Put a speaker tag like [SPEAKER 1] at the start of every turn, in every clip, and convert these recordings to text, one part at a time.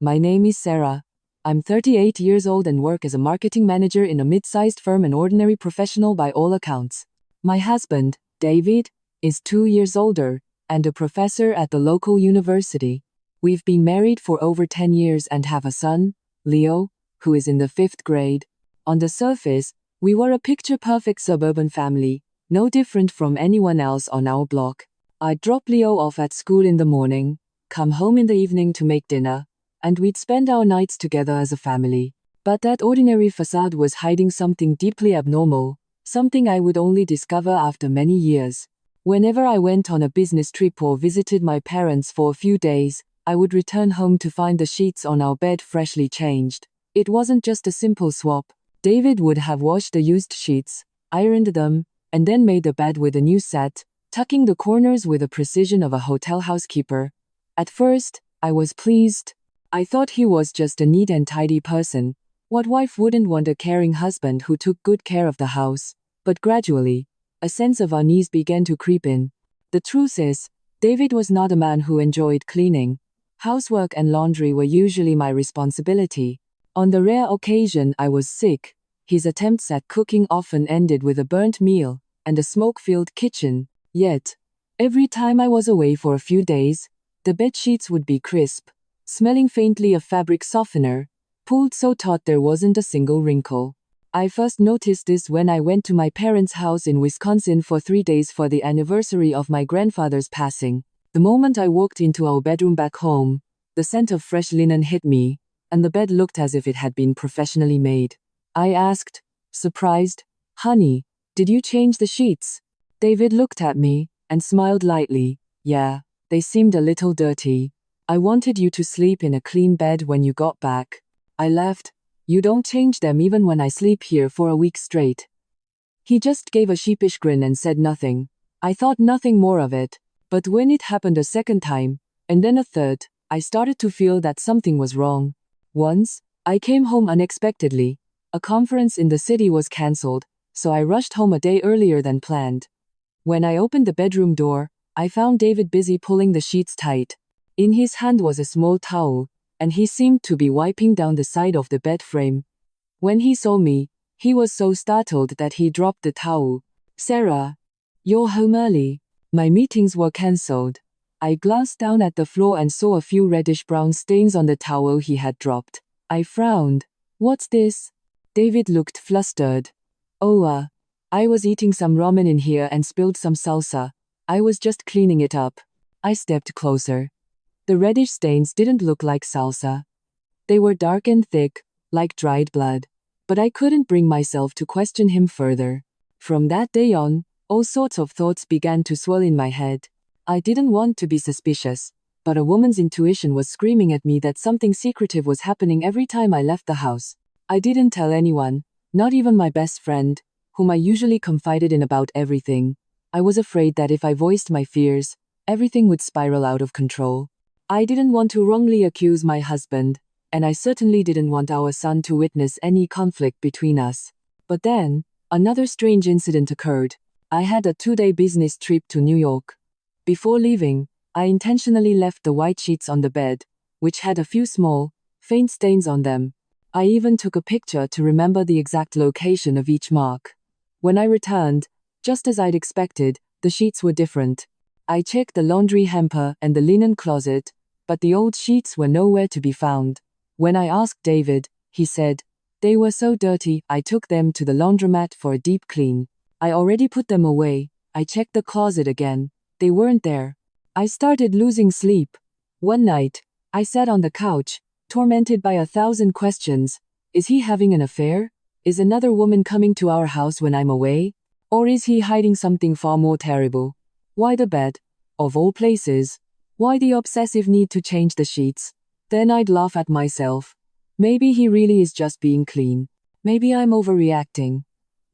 [SPEAKER 1] My name is Sarah. I'm 38 years old and work as a marketing manager in a mid-sized firm, an ordinary professional by all accounts. My husband, David, is 2 years older and a professor at the local university. We've been married for over 10 years and have a son, Leo, who is in the 5th grade. On the surface, we were a picture-perfect suburban family, no different from anyone else on our block. I'd drop Leo off at school in the morning, come home in the evening to make dinner, and we'd spend our nights together as a family. But that ordinary facade was hiding something deeply abnormal, something I would only discover after many years. Whenever I went on a business trip or visited my parents for a few days, I would return home to find the sheets on our bed freshly changed. It wasn't just a simple swap. David would have washed the used sheets, ironed them, and then made the bed with a new set, tucking the corners with the precision of a hotel housekeeper. At first, I was pleased. I thought he was just a neat and tidy person. What wife wouldn't want a caring husband who took good care of the house? But gradually, a sense of unease began to creep in. The truth is, David was not a man who enjoyed cleaning. Housework and laundry were usually my responsibility. On the rare occasion I was sick, his attempts at cooking often ended with a burnt meal and a smoke-filled kitchen. Yet, every time I was away for a few days, the bedsheets would be crisp, smelling faintly of fabric softener, pulled so taut there wasn't a single wrinkle. I first noticed this when I went to my parents' house in Wisconsin for 3 days for the anniversary of my grandfather's passing. The moment I walked into our bedroom back home, the scent of fresh linen hit me, and the bed looked as if it had been professionally made. I asked, surprised, "Honey, did you change the sheets?" David looked at me and smiled lightly. "Yeah, they seemed a little dirty. I wanted you to sleep in a clean bed when you got back." I laughed. "You don't change them even when I sleep here for a week straight." He just gave a sheepish grin and said nothing. I thought nothing more of it, but when it happened a second time, and then a third, I started to feel that something was wrong. Once, I came home unexpectedly. A conference in the city was cancelled, so I rushed home a day earlier than planned. When I opened the bedroom door, I found David busy pulling the sheets tight. In his hand was a small towel, and he seemed to be wiping down the side of the bed frame. When he saw me, he was so startled that he dropped the towel. "Sarah, you're home early." My meetings were cancelled. I glanced down at the floor and saw a few reddish-brown stains on the towel he had dropped. I frowned. "What's this?" David looked flustered. "Oh, I was eating some ramen in here and spilled some salsa. I was just cleaning it up." I stepped closer. The reddish stains didn't look like salsa. They were dark and thick, like dried blood. But I couldn't bring myself to question him further. From that day on, all sorts of thoughts began to swirl in my head. I didn't want to be suspicious, but a woman's intuition was screaming at me that something secretive was happening every time I left the house. I didn't tell anyone, not even my best friend, whom I usually confided in about everything. I was afraid that if I voiced my fears, everything would spiral out of control. I didn't want to wrongly accuse my husband, and I certainly didn't want our son to witness any conflict between us. But then, another strange incident occurred. I had a 2-day business trip to New York. Before leaving, I intentionally left the white sheets on the bed, which had a few small, faint stains on them. I even took a picture to remember the exact location of each mark. When I returned, just as I'd expected, the sheets were different. I checked the laundry hamper and the linen closet, but the old sheets were nowhere to be found. When I asked David, he said, "They were so dirty, I took them to the laundromat for a deep clean. I already put them away." I checked the closet again. They weren't there. I started losing sleep. One night, I sat on the couch, tormented by 1,000 questions. Is he having an affair? Is another woman coming to our house when I'm away? Or is he hiding something far more terrible? Why the bed? Of all places. Why the obsessive need to change the sheets? Then I'd laugh at myself. Maybe he really is just being clean. Maybe I'm overreacting.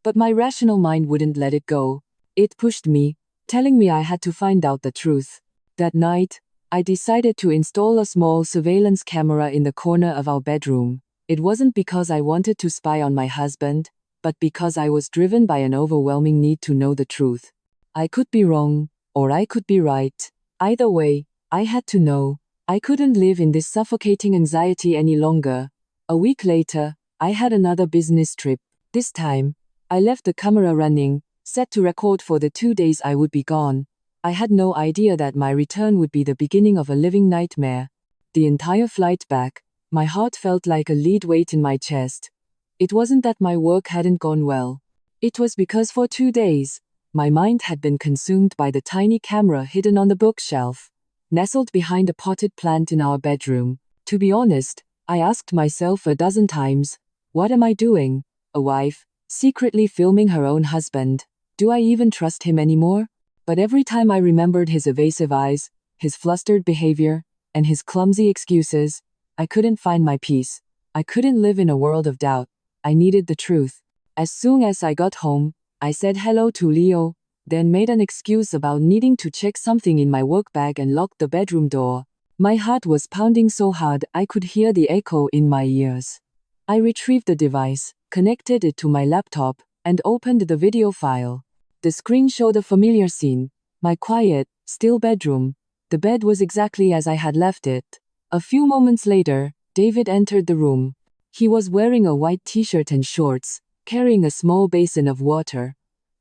[SPEAKER 1] But my rational mind wouldn't let it go. It pushed me, telling me I had to find out the truth. That night, I decided to install a small surveillance camera in the corner of our bedroom. It wasn't because I wanted to spy on my husband, but because I was driven by an overwhelming need to know the truth. I could be wrong, or I could be right. Either way, I had to know. I couldn't live in this suffocating anxiety any longer. A week later, I had another business trip. This time, I left the camera running, set to record for the 2 days I would be gone. I had no idea that my return would be the beginning of a living nightmare. The entire flight back, my heart felt like a lead weight in my chest. It wasn't that my work hadn't gone well. It was because for 2 days, my mind had been consumed by the tiny camera hidden on the bookshelf, nestled behind a potted plant in our bedroom. To be honest, I asked myself a dozen times, what am I doing? A wife, secretly filming her own husband. Do I even trust him anymore? But every time I remembered his evasive eyes, his flustered behavior, and his clumsy excuses, I couldn't find my peace. I couldn't live in a world of doubt. I needed the truth. As soon as I got home, I said hello to Leo, then made an excuse about needing to check something in my work bag and locked the bedroom door. My heart was pounding so hard I could hear the echo in my ears. I retrieved the device, connected it to my laptop, and opened the video file. The screen showed a familiar scene, my quiet, still bedroom. The bed was exactly as I had left it. A few moments later, David entered the room. He was wearing a white t-shirt and shorts, carrying a small basin of water.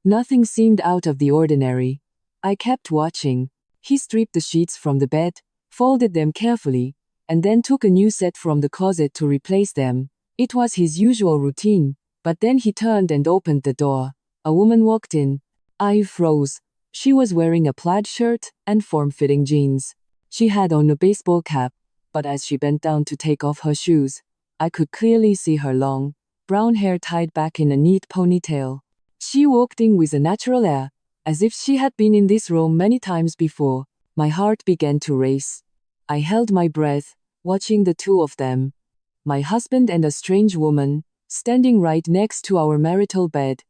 [SPEAKER 1] Nothing seemed out of the ordinary. I kept watching. He stripped the sheets from the bed, folded them carefully, and then took a new set from the closet to replace them. It was his usual routine, but then he turned and opened the door. A woman walked in. I froze. She was wearing a plaid shirt and form-fitting jeans. She had on a baseball cap, but as she bent down to take off her shoes, I could clearly see her long, brown hair tied back in a neat ponytail. She walked in with a natural air, as if she had been in this room many times before. My heart began to race. I held my breath, watching the two of them. My husband and a strange woman, standing right next to our marital bed.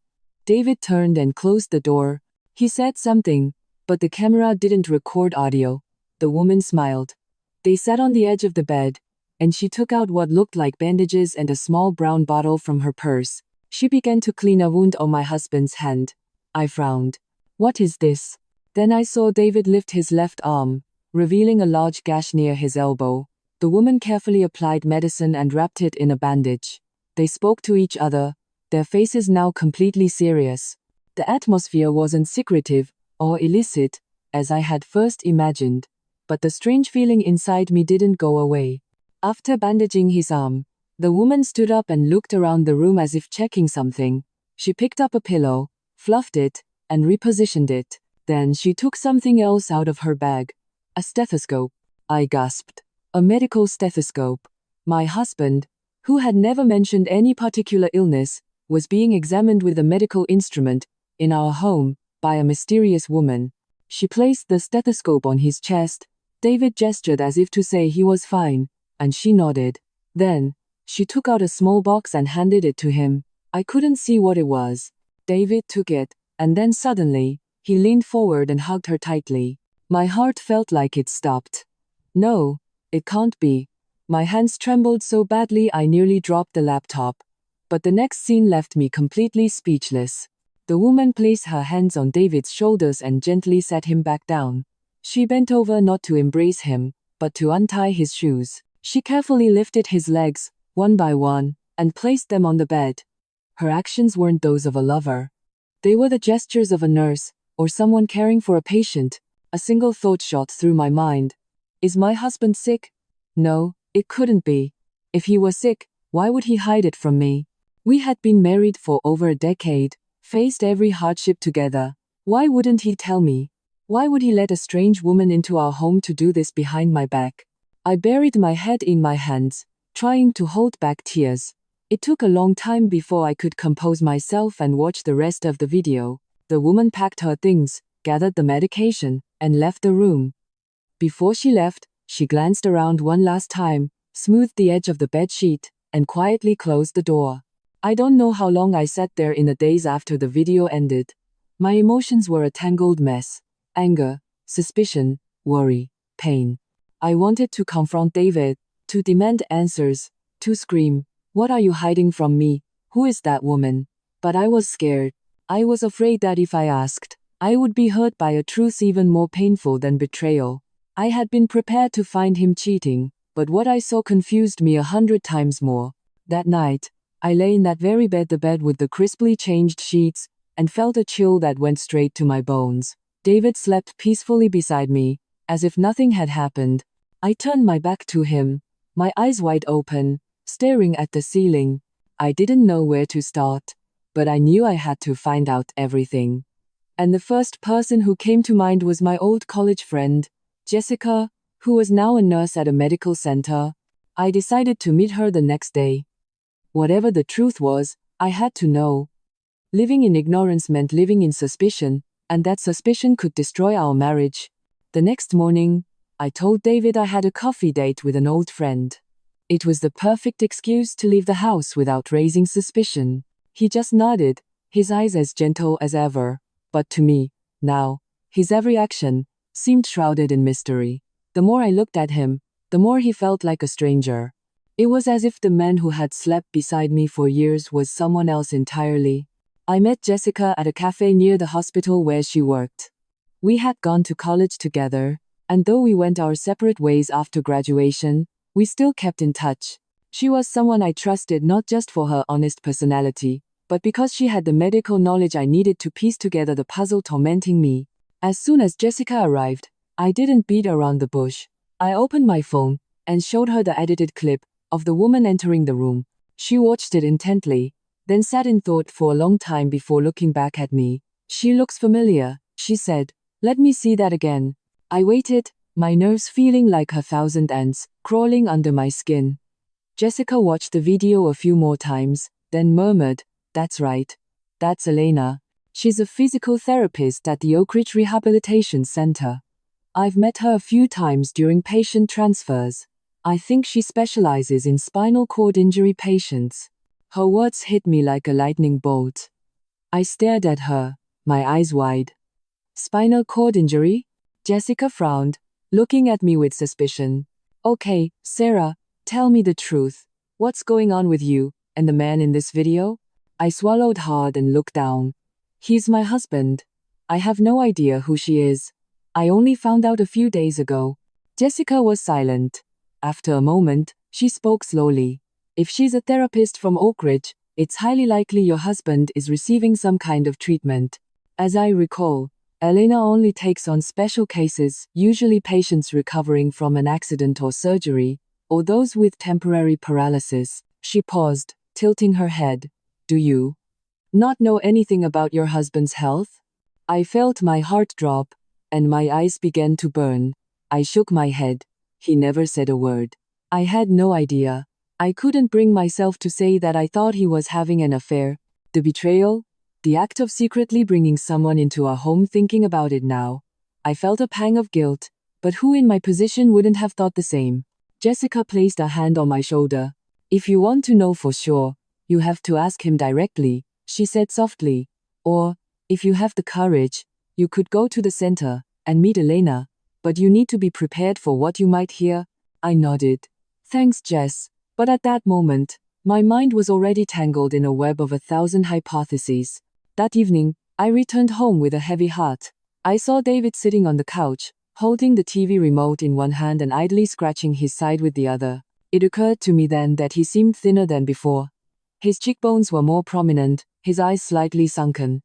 [SPEAKER 1] David turned and closed the door. He said something, but the camera didn't record audio. The woman smiled. They sat on the edge of the bed, and she took out what looked like bandages and a small brown bottle from her purse. She began to clean a wound on my husband's hand. I frowned. What is this? Then I saw David lift his left arm, revealing a large gash near his elbow. The woman carefully applied medicine and wrapped it in a bandage. They spoke to each other, their faces now completely serious. The atmosphere wasn't secretive or illicit, as I had first imagined, but the strange feeling inside me didn't go away. After bandaging his arm, the woman stood up and looked around the room as if checking something. She picked up a pillow, fluffed it, and repositioned it. Then she took something else out of her bag. A stethoscope. I gasped. A medical stethoscope. My husband, who had never mentioned any particular illness, was being examined with a medical instrument, in our home, by a mysterious woman. She placed the stethoscope on his chest. David gestured as if to say he was fine, and she nodded. Then, she took out a small box and handed it to him. I couldn't see what it was. David took it, and then suddenly, he leaned forward and hugged her tightly. My heart felt like it stopped. No, it can't be. My hands trembled so badly I nearly dropped the laptop. But the next scene left me completely speechless. The woman placed her hands on David's shoulders and gently sat him back down. She bent over not to embrace him, but to untie his shoes. She carefully lifted his legs, one by one, and placed them on the bed. Her actions weren't those of a lover. They were the gestures of a nurse, or someone caring for a patient. A single thought shot through my mind. Is my husband sick? No, it couldn't be. If he was sick, why would he hide it from me? We had been married for over a decade, faced every hardship together. Why wouldn't he tell me? Why would he let a strange woman into our home to do this behind my back? I buried my head in my hands, trying to hold back tears. It took a long time before I could compose myself and watch the rest of the video. The woman packed her things, gathered the medication, and left the room. Before she left, she glanced around one last time, smoothed the edge of the bedsheet, and quietly closed the door. I don't know how long I sat there in the days after the video ended. My emotions were a tangled mess. Anger, suspicion, worry, pain. I wanted to confront David, to demand answers, to scream, "What are you hiding from me? Who is that woman?" But I was scared. I was afraid that if I asked, I would be hurt by a truth even more painful than betrayal. I had been prepared to find him cheating, but what I saw confused me 100 times more. That night, I lay in that very bed, the bed with the crisply changed sheets, and felt a chill that went straight to my bones. David slept peacefully beside me, as if nothing had happened. I turned my back to him, my eyes wide open, staring at the ceiling. I didn't know where to start, but I knew I had to find out everything. And the first person who came to mind was my old college friend, Jessica, who was now a nurse at a medical center. I decided to meet her the next day. Whatever the truth was, I had to know. Living in ignorance meant living in suspicion, and that suspicion could destroy our marriage. The next morning, I told David I had a coffee date with an old friend. It was the perfect excuse to leave the house without raising suspicion. He just nodded, his eyes as gentle as ever. But to me, now, his every action seemed shrouded in mystery. The more I looked at him, the more he felt like a stranger. It was as if the man who had slept beside me for years was someone else entirely. I met Jessica at a cafe near the hospital where she worked. We had gone to college together, and though we went our separate ways after graduation, we still kept in touch. She was someone I trusted not just for her honest personality, but because she had the medical knowledge I needed to piece together the puzzle tormenting me. As soon as Jessica arrived, I didn't beat around the bush. I opened my phone and showed her the edited clip of the woman entering the room. She watched it intently, then sat in thought for a long time before looking back at me. "She looks familiar," she said. "Let me see that again." I waited, my nerves feeling like 1,000 ants crawling under my skin. Jessica watched the video a few more times, then murmured, "That's right. That's Elena. She's a physical therapist at the Oak Ridge Rehabilitation Center. I've met her a few times during patient transfers. I think she specializes in spinal cord injury patients." Her words hit me like a lightning bolt. I stared at her, my eyes wide. "Spinal cord injury?" Jessica frowned, looking at me with suspicion. "Okay, Sarah, tell me the truth. What's going on with you and the man in this video?" I swallowed hard and looked down. "He's my husband. I have no idea who she is. I only found out a few days ago." Jessica was silent. After a moment, she spoke slowly. "If she's a therapist from Oak Ridge, it's highly likely your husband is receiving some kind of treatment. As I recall, Elena only takes on special cases, usually patients recovering from an accident or surgery, or those with temporary paralysis." She paused, tilting her head. "Do you not know anything about your husband's health?" I felt my heart drop, and my eyes began to burn. I shook my head. He never said a word. I had no idea. I couldn't bring myself to say that I thought he was having an affair. The betrayal? The act of secretly bringing someone into our home. Thinking about it now, I felt a pang of guilt, but who in my position wouldn't have thought the same? Jessica placed a hand on my shoulder. "If you want to know for sure, you have to ask him directly," she said softly. "Or, if you have the courage, you could go to the center and meet Elena, but you need to be prepared for what you might hear." I nodded. "Thanks, Jess." But at that moment, my mind was already tangled in a web of 1,000 hypotheses. That evening, I returned home with a heavy heart. I saw David sitting on the couch, holding the TV remote in one hand and idly scratching his side with the other. It occurred to me then that he seemed thinner than before. His cheekbones were more prominent, his eyes slightly sunken.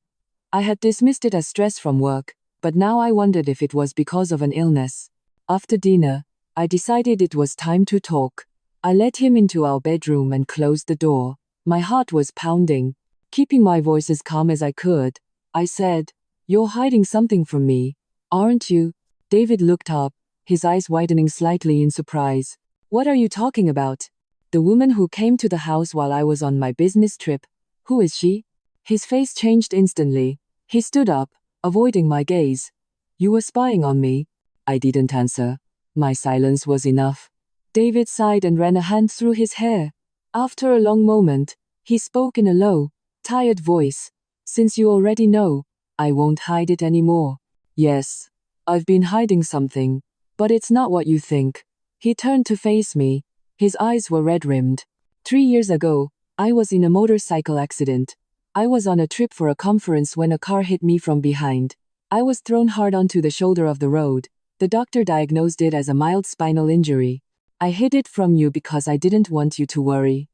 [SPEAKER 1] I had dismissed it as stress from work, but now I wondered if it was because of an illness. After dinner, I decided it was time to talk. I led him into our bedroom and closed the door. My heart was pounding. Keeping my voice as calm as I could, I said, "You're hiding something from me, aren't you?" David looked up, his eyes widening slightly in surprise. "What are you talking about?" "The woman who came to the house while I was on my business trip. Who is she?" His face changed instantly. He stood up, avoiding my gaze. "You were spying on me." I didn't answer. My silence was enough. David sighed and ran a hand through his hair. After a long moment, he spoke in a low, tired voice. "Since you already know, I won't hide it anymore. Yes, I've been hiding something, but it's not what you think." He turned to face me. His eyes were red-rimmed. 3 years ago, I was in a motorcycle accident. I was on a trip for a conference when a car hit me from behind. I was thrown hard onto the shoulder of the road, The doctor diagnosed it as a mild spinal injury. I hid it from you because I didn't want you to worry.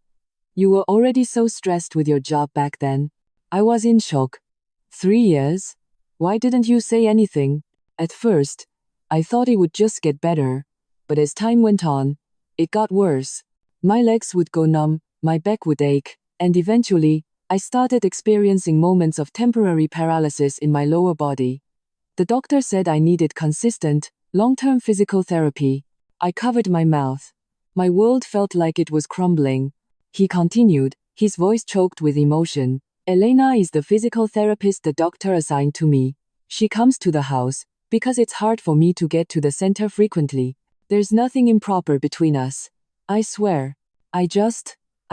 [SPEAKER 1] You were already so stressed with your job back then. I was in shock. 3 years? Why didn't you say anything? At first, I thought it would just get better. But as time went on, it got worse. My legs would go numb, my back would ache, and eventually, I started experiencing moments of temporary paralysis in my lower body. The doctor said I needed consistent, long-term physical therapy. I covered my mouth. My world felt like it was crumbling. He continued, his voice choked with emotion. Elena is the physical therapist the doctor assigned to me. She comes to the house, because it's hard for me to get to the center frequently. There's nothing improper between us. I swear. I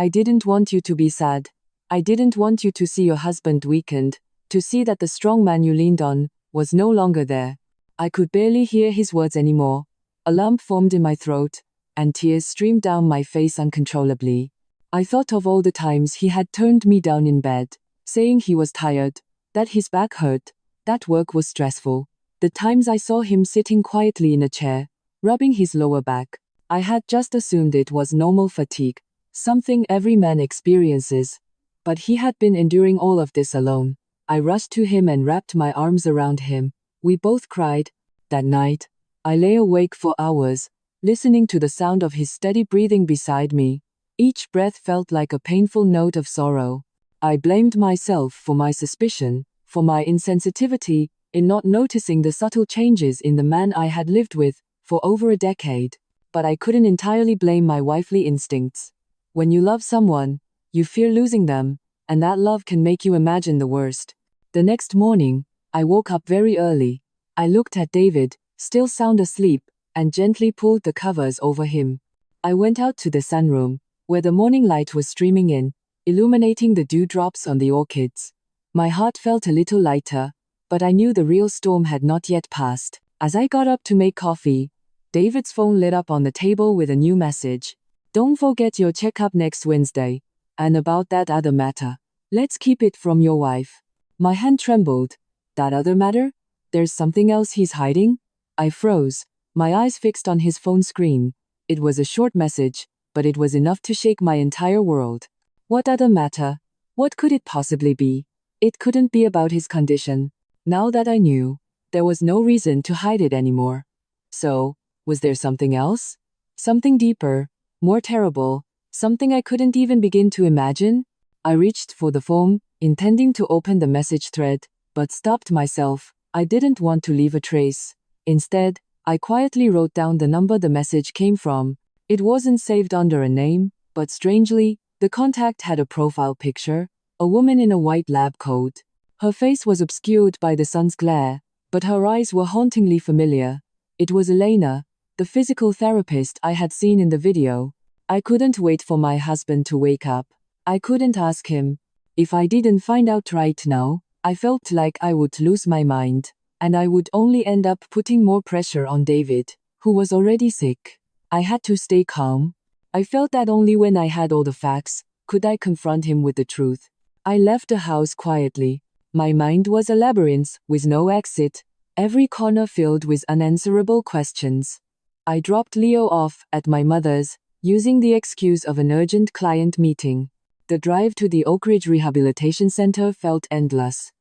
[SPEAKER 1] didn't want you to be sad. I didn't want you to see your husband weakened, to see that the strong man you leaned on was no longer there. I could barely hear his words anymore. A lump formed in my throat, and tears streamed down my face uncontrollably. I thought of all the times he had turned me down in bed, saying he was tired, that his back hurt, that work was stressful. The times I saw him sitting quietly in a chair, rubbing his lower back. I had just assumed it was normal fatigue, something every man experiences. But he had been enduring all of this alone. I rushed to him and wrapped my arms around him. We both cried. That night, I lay awake for hours, listening to the sound of his steady breathing beside me. Each breath felt like a painful note of sorrow. I blamed myself for my suspicion, for my insensitivity, in not noticing the subtle changes in the man I had lived with for over a decade. But I couldn't entirely blame my wifely instincts. When you love someone, you fear losing them, and that love can make you imagine the worst. The next morning, I woke up very early. I looked at David, still sound asleep, and gently pulled the covers over him. I went out to the sunroom, where the morning light was streaming in, illuminating the dewdrops on the orchids. My heart felt a little lighter, but I knew the real storm had not yet passed. As I got up to make coffee, David's phone lit up on the table with a new message. Don't forget your checkup next Wednesday. And about that other matter, let's keep it from your wife. My hand trembled. That other matter? There's something else he's hiding? I froze, my eyes fixed on his phone screen. It was a short message, but it was enough to shake my entire world. What other matter? What could it possibly be? It couldn't be about his condition. Now that I knew, there was no reason to hide it anymore. So, was there something else? Something deeper, more terrible, something I couldn't even begin to imagine? I reached for the phone, intending to open the message thread, but stopped myself. I didn't want to leave a trace. Instead, I quietly wrote down the number the message came from. It wasn't saved under a name, but strangely, the contact had a profile picture, a woman in a white lab coat. Her face was obscured by the sun's glare, but her eyes were hauntingly familiar. It was Elena, the physical therapist I had seen in the video. I couldn't wait for my husband to wake up. I couldn't ask him. If I didn't find out right now, I felt like I would lose my mind, and I would only end up putting more pressure on David, who was already sick. I had to stay calm. I felt that only when I had all the facts could I confront him with the truth. I left the house quietly. My mind was a labyrinth with no exit, every corner filled with unanswerable questions. I dropped Leo off at my mother's, using the excuse of an urgent client meeting. The drive to the Oak Ridge Rehabilitation Center felt endless.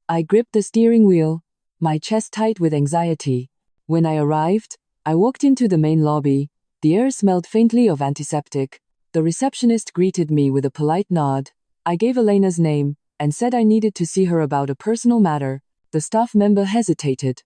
[SPEAKER 1] I gripped the steering wheel, my chest tight with anxiety. When I arrived, I walked into the main lobby. The air smelled faintly of antiseptic. The receptionist greeted me with a polite nod. I gave Elena's name and said I needed to see her about a personal matter. The staff member hesitated.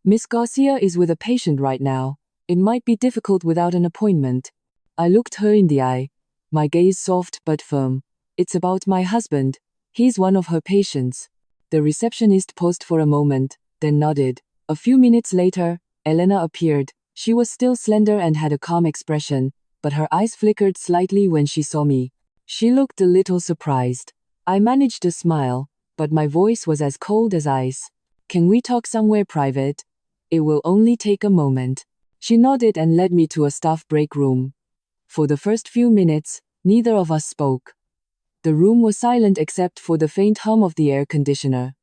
[SPEAKER 1] Miss Garcia is with a patient right now. It might be difficult without an appointment. I looked her in the eye, my gaze soft but firm. It's about my husband. He's one of her patients. The receptionist paused for a moment, then nodded. A few minutes later, Elena appeared. She was still slender and had a calm expression, but her eyes flickered slightly when she saw me. She looked a little surprised. I managed a smile, but my voice was as cold as ice. Can we talk somewhere private? It will only take a moment. She nodded and led me to a staff break room. For the first few minutes, neither of us spoke. The room was silent except for the faint hum of the air conditioner.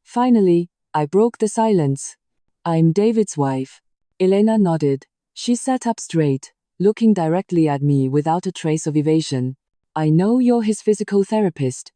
[SPEAKER 1] Finally, I broke the silence. I'm David's wife. Elena nodded. She sat up straight, looking directly at me without a trace of evasion. I know you're his physical therapist.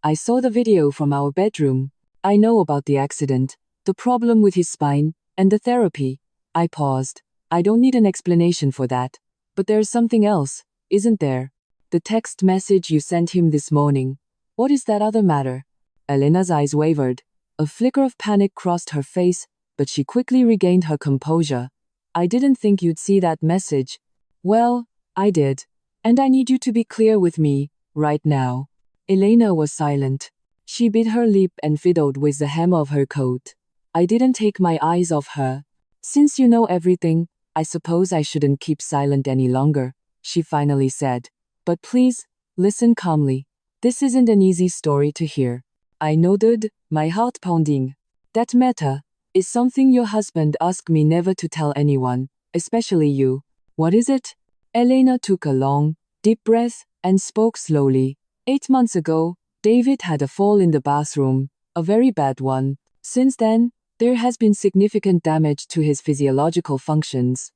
[SPEAKER 1] I saw the video from our bedroom. I know about the accident, the problem with his spine, and the therapy. I paused. I don't need an explanation for that. But there's something else, isn't there? The text message you sent him this morning. What is that other matter? Elena's eyes wavered. A flicker of panic crossed her face, but she quickly regained her composure. I didn't think you'd see that message. Well, I did. And I need you to be clear with me, right now. Elena was silent. She bit her lip and fiddled with the hem of her coat. I didn't take my eyes off her. Since you know everything, I suppose I shouldn't keep silent any longer, she finally said. But please, listen calmly. This isn't an easy story to hear. I nodded, my heart pounding. That matter is something your husband asked me never to tell anyone, especially you. What is it? Elena took a long, deep breath and spoke slowly. 8 months ago, David had a fall in the bathroom, a very bad one. Since then, there has been significant damage to his physiological functions.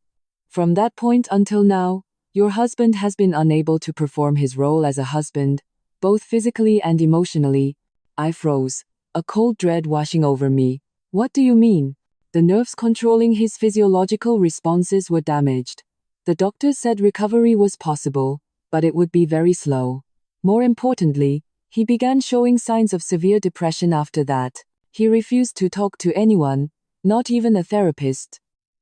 [SPEAKER 1] From that point until now, your husband has been unable to perform his role as a husband, both physically and emotionally. I froze, a cold dread washing over me. What do you mean? The nerves controlling his physiological responses were damaged. The doctor said recovery was possible, but it would be very slow. More importantly, he began showing signs of severe depression after that. He refused to talk to anyone, not even a therapist.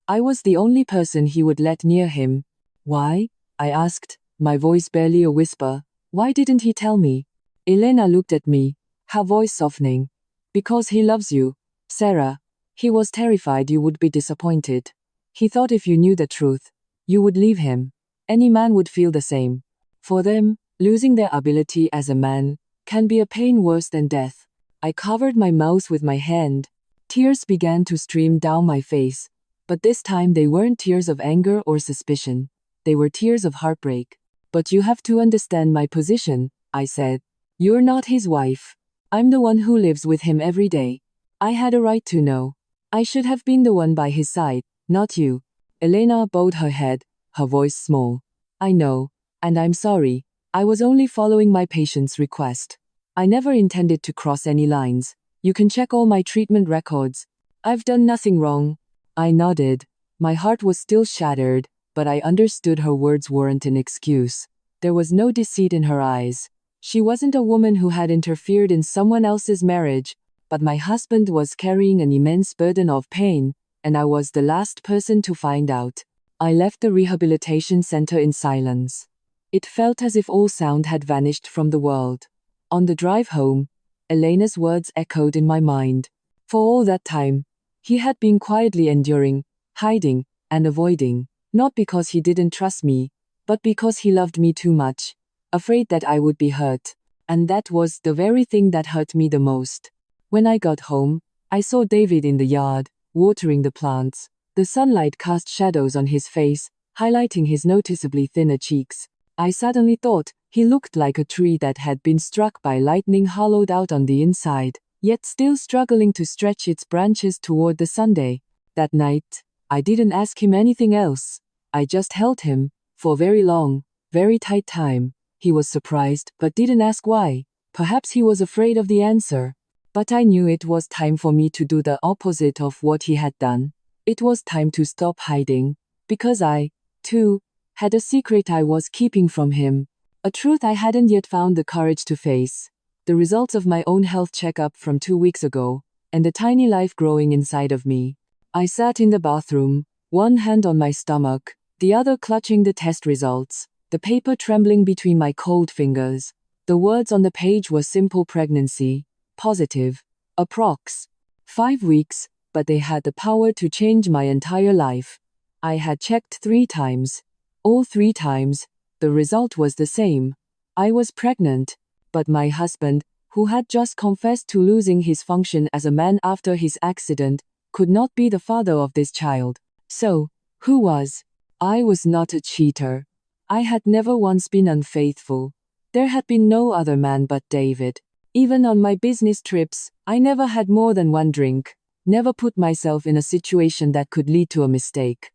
[SPEAKER 1] I was the only person he would let near him. Why? I asked, my voice barely a whisper. Why didn't he tell me? Elena looked at me, her voice softening. Because he loves you, Sarah. He was terrified you would be disappointed. He thought if you knew the truth, you would leave him. Any man would feel the same. For them, losing their ability as a man can be a pain worse than death. I covered my mouth with my hand. Tears began to stream down my face. But this time they weren't tears of anger or suspicion. They were tears of heartbreak. But you have to understand my position, I said. You're not his wife. I'm the one who lives with him every day. I had a right to know. I should have been the one by his side, not you. Elena bowed her head, her voice small. I know, and I'm sorry. I was only following my patient's request. I never intended to cross any lines. You can check all my treatment records. I've done nothing wrong. I nodded. My heart was still shattered, but I understood her words weren't an excuse. There was no deceit in her eyes. She wasn't a woman who had interfered in someone else's marriage, but my husband was carrying an immense burden of pain, and I was the last person to find out. I left the rehabilitation center in silence. It felt as if all sound had vanished from the world. On the drive home, Elena's words echoed in my mind. For all that time, he had been quietly enduring, hiding, and avoiding, not because he didn't trust me, but because he loved me too much, afraid that I would be hurt. And that was the very thing that hurt me the most. When I got home, I saw David in the yard, watering the plants. The sunlight cast shadows on his face, highlighting his noticeably thinner cheeks. I suddenly thought he looked like a tree that had been struck by lightning, hollowed out on the inside, yet still struggling to stretch its branches toward the sunday. That night, I didn't ask him anything else. I just held him, for a very long, very tight time. He was surprised, but didn't ask why. Perhaps he was afraid of the answer. But I knew it was time for me to do the opposite of what he had done. It was time to stop hiding, because I, too, had a secret I was keeping from him, a truth I hadn't yet found the courage to face. The results of my own health checkup from 2 weeks ago, and the tiny life growing inside of me. I sat in the bathroom, one hand on my stomach, the other clutching the test results, the paper trembling between my cold fingers. The words on the page were simple: pregnancy, positive, approx. 5 weeks, but they had the power to change my entire life. I had checked 3 times. All 3 times, the result was the same. I was pregnant, but my husband, who had just confessed to losing his function as a man after his accident, could not be the father of this child. So, who was? I was not a cheater. I had never once been unfaithful. There had been no other man but David. Even on my business trips, I never had more than 1 drink. Never put myself in a situation that could lead to a mistake.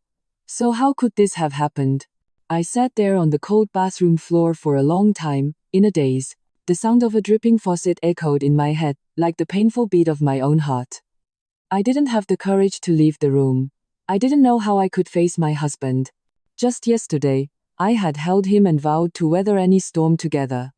[SPEAKER 1] So how could this have happened? I sat there on the cold bathroom floor for a long time, in a daze. The sound of a dripping faucet echoed in my head, like the painful beat of my own heart. I didn't have the courage to leave the room. I didn't know how I could face my husband. Just yesterday, I had held him and vowed to weather any storm together.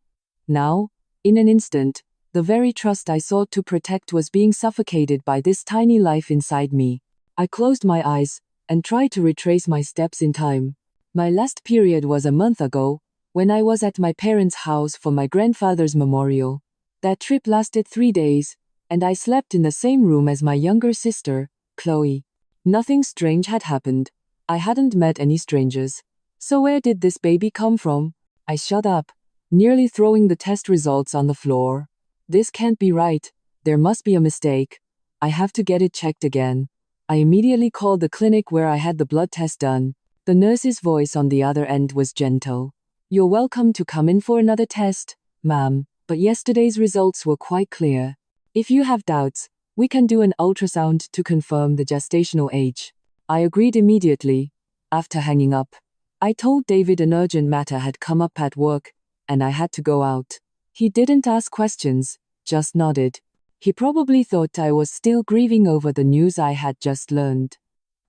[SPEAKER 1] Now, in an instant, the very trust I sought to protect was being suffocated by this tiny life inside me. I closed my eyes and tried to retrace my steps in time. My last period was a month ago, when I was at my parents' house for my grandfather's memorial. That trip lasted 3 days, and I slept in the same room as my younger sister, Chloe. Nothing strange had happened. I hadn't met any strangers. So where did this baby come from? I shut up, nearly throwing the test results on the floor. This can't be right. There must be a mistake. I have to get it checked again. I immediately called the clinic where I had the blood test done. The nurse's voice on the other end was gentle. "You're welcome to come in for another test, ma'am, but yesterday's results were quite clear. If you have doubts, we can do an ultrasound to confirm the gestational age." I agreed immediately. After hanging up, I told David an urgent matter had come up at work, and I had to go out. He didn't ask questions, just nodded. He probably thought I was still grieving over the news I had just learned.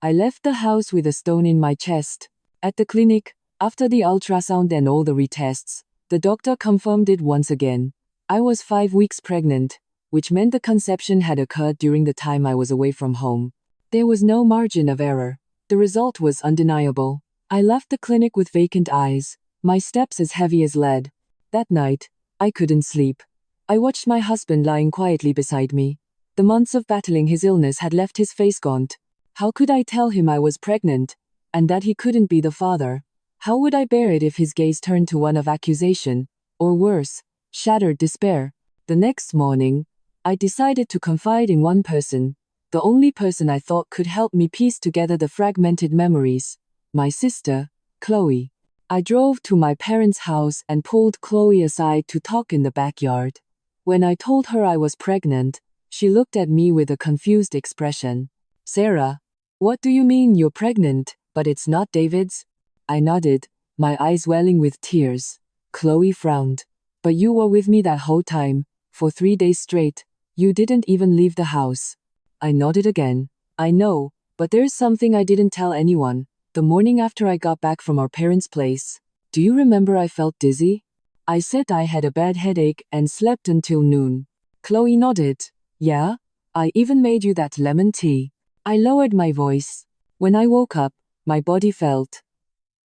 [SPEAKER 1] I left the house with a stone in my chest. At the clinic, after the ultrasound and all the retests, the doctor confirmed it once again. I was 5 weeks pregnant, which meant the conception had occurred during the time I was away from home. There was no margin of error. The result was undeniable. I left the clinic with vacant eyes, my steps as heavy as lead. That night, I couldn't sleep. I watched my husband lying quietly beside me. The months of battling his illness had left his face gaunt. How could I tell him I was pregnant, and that he couldn't be the father? How would I bear it if his gaze turned to one of accusation, or worse, shattered despair? The next morning, I decided to confide in one person, the only person I thought could help me piece together the fragmented memories. My sister, Chloe. I drove to my parents' house and pulled Chloe aside to talk in the backyard. When I told her I was pregnant, she looked at me with a confused expression. "Sarah, what do you mean you're pregnant, but it's not David's?" I nodded, my eyes welling with tears. Chloe frowned. "But you were with me that whole time, for 3 days straight. You didn't even leave the house." I nodded again. "I know, but there's something I didn't tell anyone. The morning after I got back from our parents' place, do you remember I felt dizzy? I said I had a bad headache and slept until noon." Chloe nodded. "Yeah? I even made you that lemon tea." I lowered my voice. When I woke up, my body felt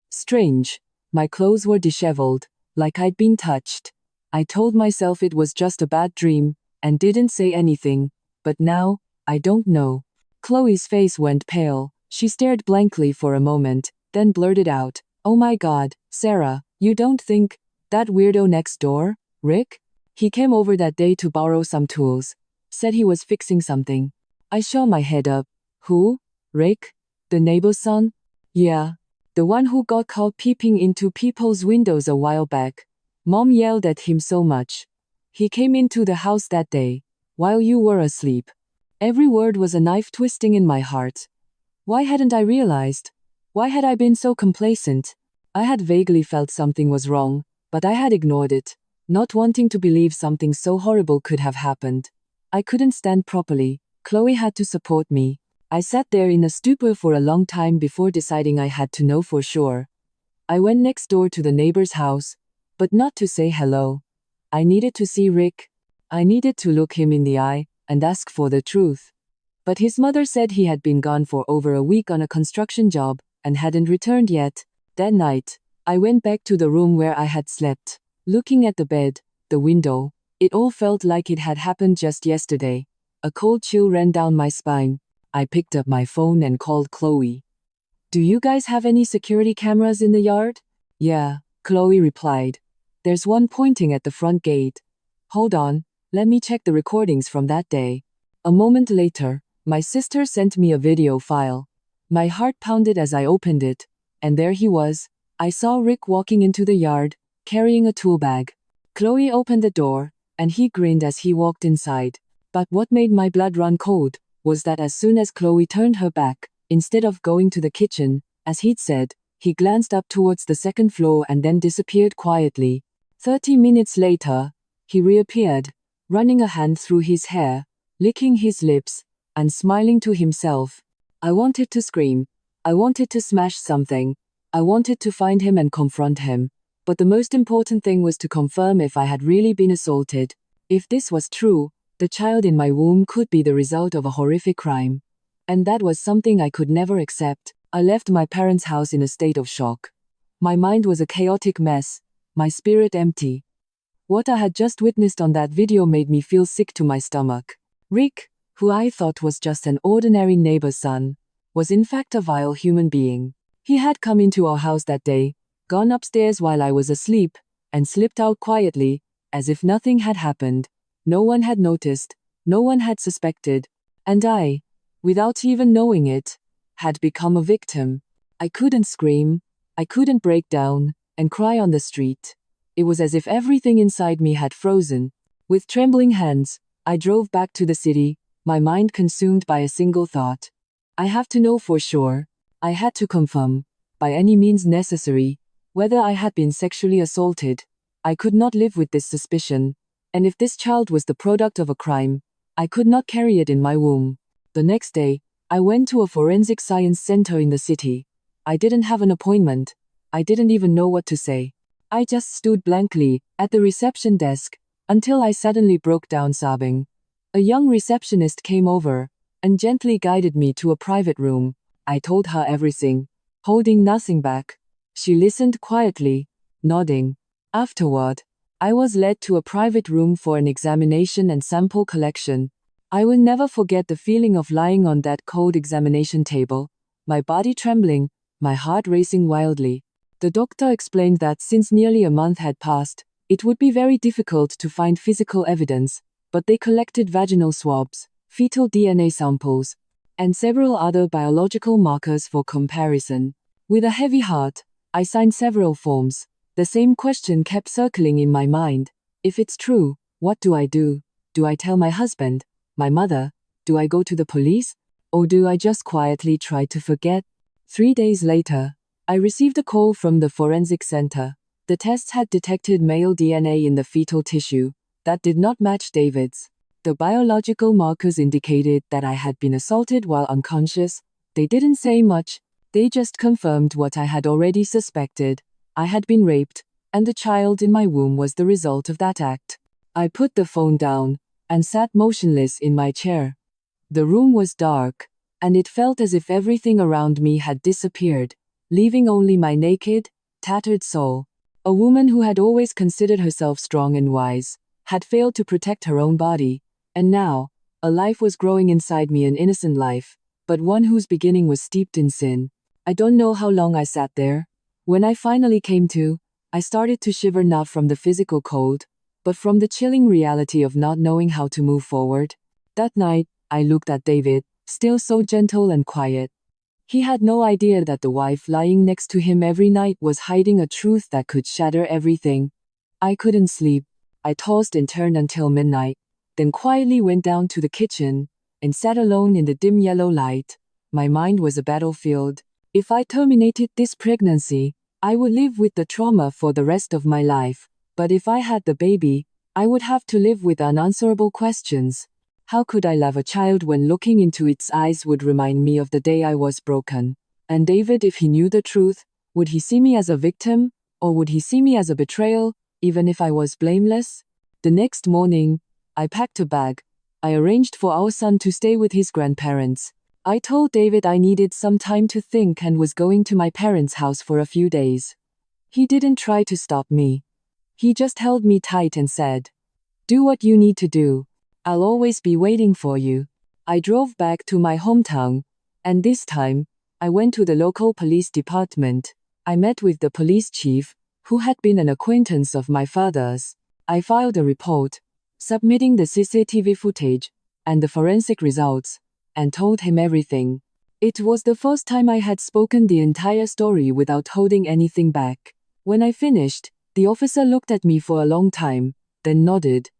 [SPEAKER 1] strange. My clothes were disheveled, like I'd been touched. I told myself it was just a bad dream, and didn't say anything, but now, I don't know. Chloe's face went pale. She stared blankly for a moment, then blurted out, "Oh my God, Sarah, you don't think that weirdo next door, Rick? He came over that day to borrow some tools. Said he was fixing something." I shot my head up. "Who? Rick? The neighbor's son?" "Yeah. The one who got caught peeping into people's windows a while back. Mom yelled at him so much. He came into the house that day, while you were asleep." Every word was a knife twisting in my heart. Why hadn't I realized? Why had I been so complacent? I had vaguely felt something was wrong, but I had ignored it, not wanting to believe something so horrible could have happened. I couldn't stand properly. Chloe had to support me. I sat there in a stupor for a long time before deciding I had to know for sure. I went next door to the neighbor's house, but not to say hello. I needed to see Rick. I needed to look him in the eye and ask for the truth. But his mother said he had been gone for over a week on a construction job and hadn't returned yet. That night, I went back to the room where I had slept. Looking at the bed, the window, it all felt like it had happened just yesterday. A cold chill ran down my spine. I picked up my phone and called Chloe. "Do you guys have any security cameras in the yard?" "Yeah," Chloe replied. "There's one pointing at the front gate." "Hold on, let me check the recordings from that day." A moment later, my sister sent me a video file. My heart pounded as I opened it, and there he was. I saw Rick walking into the yard, carrying a tool bag. Chloe opened the door, and he grinned as he walked inside. But what made my blood run cold was that as soon as Chloe turned her back, instead of going to the kitchen, as he'd said, he glanced up towards the second floor and then disappeared quietly. 30 minutes later, he reappeared, running a hand through his hair, licking his lips, and smiling to himself. I wanted to scream. I wanted to smash something. I wanted to find him and confront him. But the most important thing was to confirm if I had really been assaulted. If this was true, the child in my womb could be the result of a horrific crime. And that was something I could never accept. I left my parents' house in a state of shock. My mind was a chaotic mess, my spirit empty. What I had just witnessed on that video made me feel sick to my stomach. Rick, who I thought was just an ordinary neighbor's son, was in fact a vile human being. He had come into our house that day, gone upstairs while I was asleep, and slipped out quietly, as if nothing had happened. No one had noticed, no one had suspected, and I, without even knowing it, had become a victim. I couldn't scream, I couldn't break down, and cry on the street. It was as if everything inside me had frozen. With trembling hands, I drove back to the city, my mind consumed by a single thought. I have to know for sure. I had to confirm, by any means necessary, whether I had been sexually assaulted. I could not live with this suspicion, and if this child was the product of a crime, I could not carry it in my womb. The next day, I went to a forensic science center in the city. I didn't have an appointment. I didn't even know what to say. I just stood blankly at the reception desk until I suddenly broke down sobbing. A young receptionist came over and gently guided me to a private room. I told her everything, holding nothing back. She listened quietly, nodding. Afterward, I was led to a private room for an examination and sample collection. I will never forget the feeling of lying on that cold examination table, my body trembling, my heart racing wildly. The doctor explained that since nearly a month had passed, it would be very difficult to find physical evidence, but they collected vaginal swabs, fetal DNA samples, and several other biological markers for comparison. With a heavy heart, I signed several forms. The same question kept circling in my mind. If it's true, what do I do? Do I tell my husband? My mother? Do I go to the police? Or do I just quietly try to forget? 3 days later, I received a call from the forensic center. The tests had detected male DNA in the fetal tissue that did not match David's. The biological markers indicated that I had been assaulted while unconscious. They didn't say much, they just confirmed what I had already suspected. I had been raped, and the child in my womb was the result of that act. I put the phone down and sat motionless in my chair. The room was dark, and it felt as if everything around me had disappeared, leaving only my naked, tattered soul. A woman who had always considered herself strong and wise, had failed to protect her own body, and now, a life was growing inside me, an innocent life, but one whose beginning was steeped in sin. I don't know how long I sat there. When I finally came to, I started to shiver not from the physical cold, but from the chilling reality of not knowing how to move forward. That night, I looked at David, still so gentle and quiet. He had no idea that the wife lying next to him every night was hiding a truth that could shatter everything. I couldn't sleep. I tossed and turned until midnight, then quietly went down to the kitchen and sat alone in the dim yellow light. My mind was a battlefield. If I terminated this pregnancy, I would live with the trauma for the rest of my life. But if I had the baby, I would have to live with unanswerable questions. How could I love a child when looking into its eyes would remind me of the day I was broken? And David, if he knew the truth, would he see me as a victim, or would he see me as a betrayal, even if I was blameless? The next morning, I packed a bag. I arranged for our son to stay with his grandparents. I told David I needed some time to think and was going to my parents' house for a few days. He didn't try to stop me. He just held me tight and said, "Do what you need to do. I'll always be waiting for you." I drove back to my hometown, and this time, I went to the local police department. I met with the police chief, who had been an acquaintance of my father's. I filed a report, submitting the CCTV footage and the forensic results, and told him everything. It was the first time I had spoken the entire story without holding anything back. When I finished, the officer looked at me for a long time, then nodded.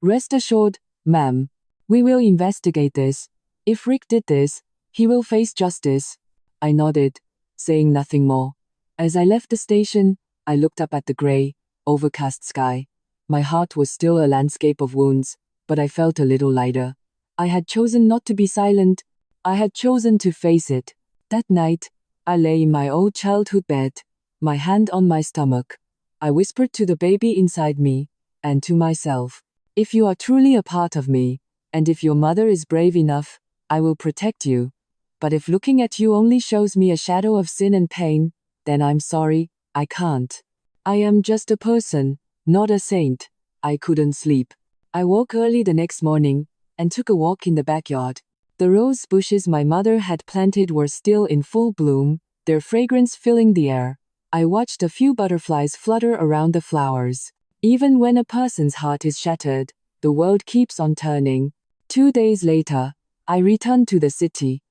[SPEAKER 1] "Rest assured, ma'am. We will investigate this. If Rick did this, he will face justice. I nodded, saying nothing more. As I left the station, I looked up at the gray, overcast sky. My heart was still a landscape of wounds, but I felt a little lighter. I had chosen not to be silent. I had chosen to face it. That night, I lay in my old childhood bed, my hand on my stomach. I whispered to the baby inside me, and to myself, if you are truly a part of me, and if your mother is brave enough, I will protect you. But if looking at you only shows me a shadow of sin and pain, then I'm sorry, I can't. I am just a person, not a saint. I couldn't sleep. I woke early the next morning, and took a walk in the backyard. The rose bushes my mother had planted were still in full bloom, their fragrance filling the air. I watched a few butterflies flutter around the flowers. Even when a person's heart is shattered, the world keeps on turning. 2 days later, I returned to the city.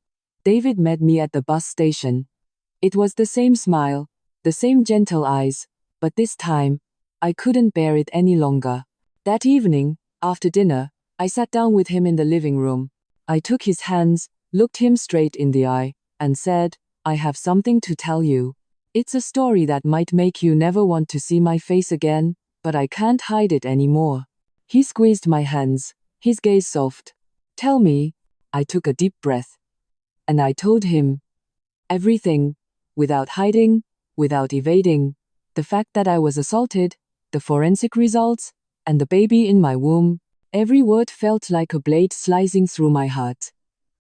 [SPEAKER 1] David met me at the bus station. It was the same smile, the same gentle eyes, but this time, I couldn't bear it any longer. That evening, after dinner, I sat down with him in the living room. I took his hands, looked him straight in the eye, and said, I have something to tell you. It's a story that might make you never want to see my face again, but I can't hide it anymore. He squeezed my hands, his gaze soft. Tell me. I took a deep breath. And I told him everything, without hiding, without evading. The fact that I was assaulted, the forensic results, and the baby in my womb. Every word felt like a blade slicing through my heart.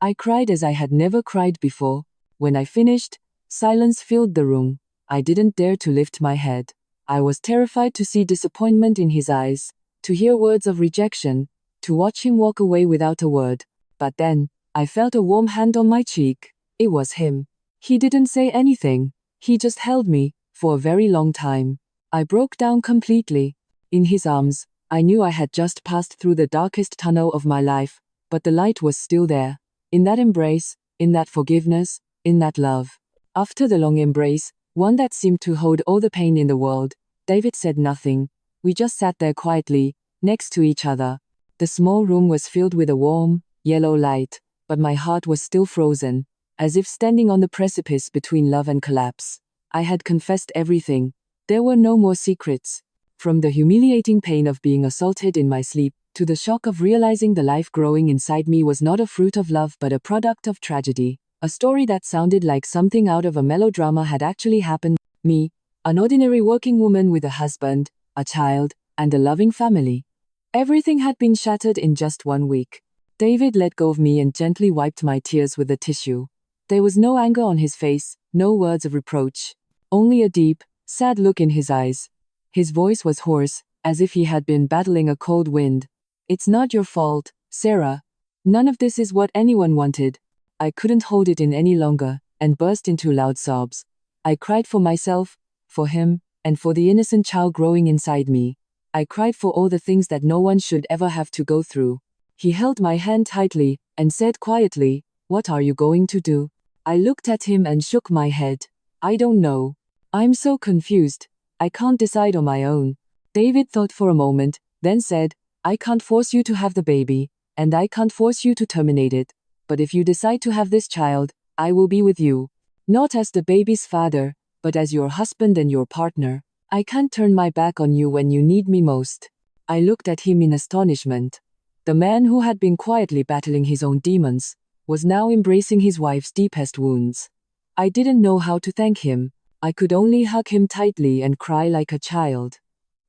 [SPEAKER 1] I cried as I had never cried before. When I finished, silence filled the room. I didn't dare to lift my head. I was terrified to see disappointment in his eyes, to hear words of rejection, to watch him walk away without a word. But then, I felt a warm hand on my cheek. It was him. He didn't say anything. He just held me, for a very long time. I broke down completely. In his arms, I knew I had just passed through the darkest tunnel of my life, but the light was still there. In that embrace, in that forgiveness, in that love. After the long embrace, one that seemed to hold all the pain in the world, David said nothing. We just sat there quietly, next to each other. The small room was filled with a warm, yellow light, but my heart was still frozen, as if standing on the precipice between love and collapse. I had confessed everything. There were no more secrets. From the humiliating pain of being assaulted in my sleep, to the shock of realizing the life growing inside me was not a fruit of love but a product of tragedy. A story that sounded like something out of a melodrama had actually happened. Me, an ordinary working woman with a husband, a child, and a loving family. Everything had been shattered in just 1 week. David let go of me and gently wiped my tears with a tissue. There was no anger on his face, no words of reproach. Only a deep, sad look in his eyes. His voice was hoarse, as if he had been battling a cold wind. It's not your fault, Sarah. None of this is what anyone wanted. I couldn't hold it in any longer, and burst into loud sobs. I cried for myself, for him, and for the innocent child growing inside me. I cried for all the things that no one should ever have to go through. He held my hand tightly, and said quietly, "What are you going to do?" I looked at him and shook my head. "I don't know. I'm so confused. I can't decide on my own." David thought for a moment, then said, "I can't force you to have the baby, and I can't force you to terminate it. But if you decide to have this child, I will be with you. Not as the baby's father, but as your husband and your partner. I can't turn my back on you when you need me most." I looked at him in astonishment. The man who had been quietly battling his own demons was now embracing his wife's deepest wounds. I didn't know how to thank him. I could only hug him tightly and cry like a child.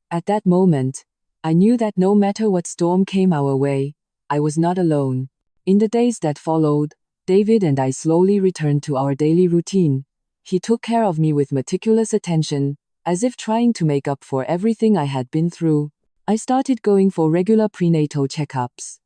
[SPEAKER 1] At that moment, I knew that no matter what storm came our way, I was not alone. In the days that followed, David and I slowly returned to our daily routine. He took care of me with meticulous attention, as if trying to make up for everything I had been through. I started going for regular prenatal checkups.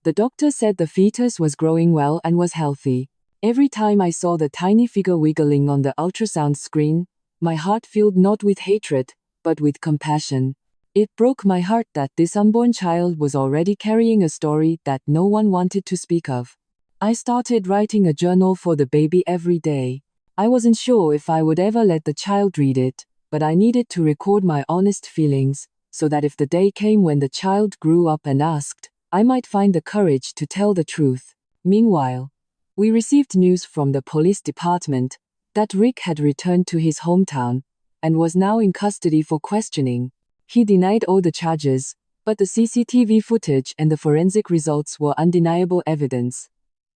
[SPEAKER 1] The doctor said the fetus was growing well and was healthy. Every time I saw the tiny figure wiggling on the ultrasound screen, my heart filled not with hatred, but with compassion. It broke my heart that this unborn child was already carrying a story that no one wanted to speak of. I started writing a journal for the baby every day. I wasn't sure if I would ever let the child read it, but I needed to record my honest feelings, so that if the day came when the child grew up and asked, I might find the courage to tell the truth. Meanwhile, we received news from the police department that Rick had returned to his hometown and was now in custody for questioning. He denied all the charges, but the CCTV footage and the forensic results were undeniable evidence.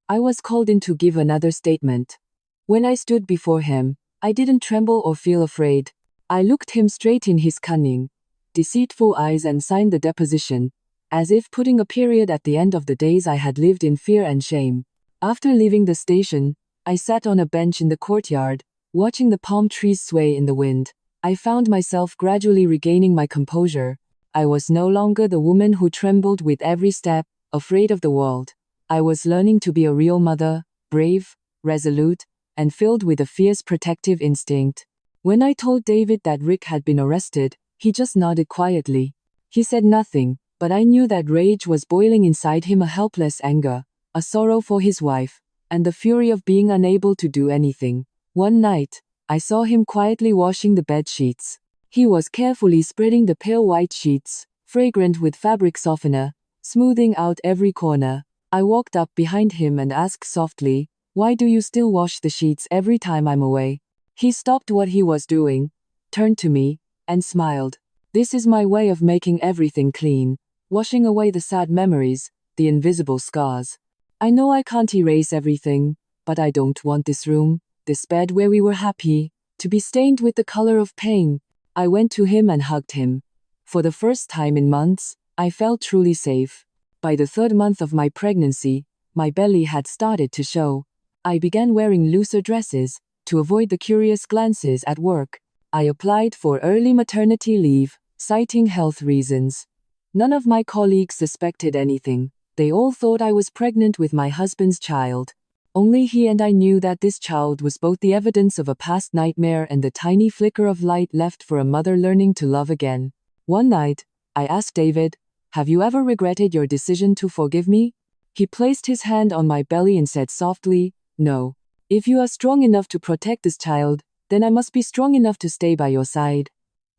[SPEAKER 1] I was called in to give another statement. When I stood before him, I didn't tremble or feel afraid. I looked him straight in his cunning, deceitful eyes and signed the deposition, as if putting a period at the end of the days I had lived in fear and shame. After leaving the station, I sat on a bench in the courtyard, watching the palm trees sway in the wind. I found myself gradually regaining my composure. I was no longer the woman who trembled with every step, afraid of the world. I was learning to be a real mother, brave, resolute, and filled with a fierce protective instinct. When I told David that Rick had been arrested, he just nodded quietly. He said nothing, but I knew that rage was boiling inside him, a helpless anger, a sorrow for his wife, and the fury of being unable to do anything. One night, I saw him quietly washing the bedsheets. He was carefully spreading the pale white sheets, fragrant with fabric softener, smoothing out every corner. I walked up behind him and asked softly, "Why do you still wash the sheets every time I'm away?" He stopped what he was doing, turned to me, and smiled. "This is my way of making everything clean, washing away the sad memories, the invisible scars. I know I can't erase everything, but I don't want this room, this bed where we were happy, to be stained with the color of pain." I went to him and hugged him. For the first time in months, I felt truly safe. By the third month of my pregnancy, my belly had started to show. I began wearing looser dresses to avoid the curious glances at work. I applied for early maternity leave, citing health reasons. None of my colleagues suspected anything. They all thought I was pregnant with my husband's child. Only he and I knew that this child was both the evidence of a past nightmare and the tiny flicker of light left for a mother learning to love again. One night, I asked David, "Have you ever regretted your decision to forgive me?" He placed his hand on my belly and said softly, "No. If you are strong enough to protect this child, then I must be strong enough to stay by your side.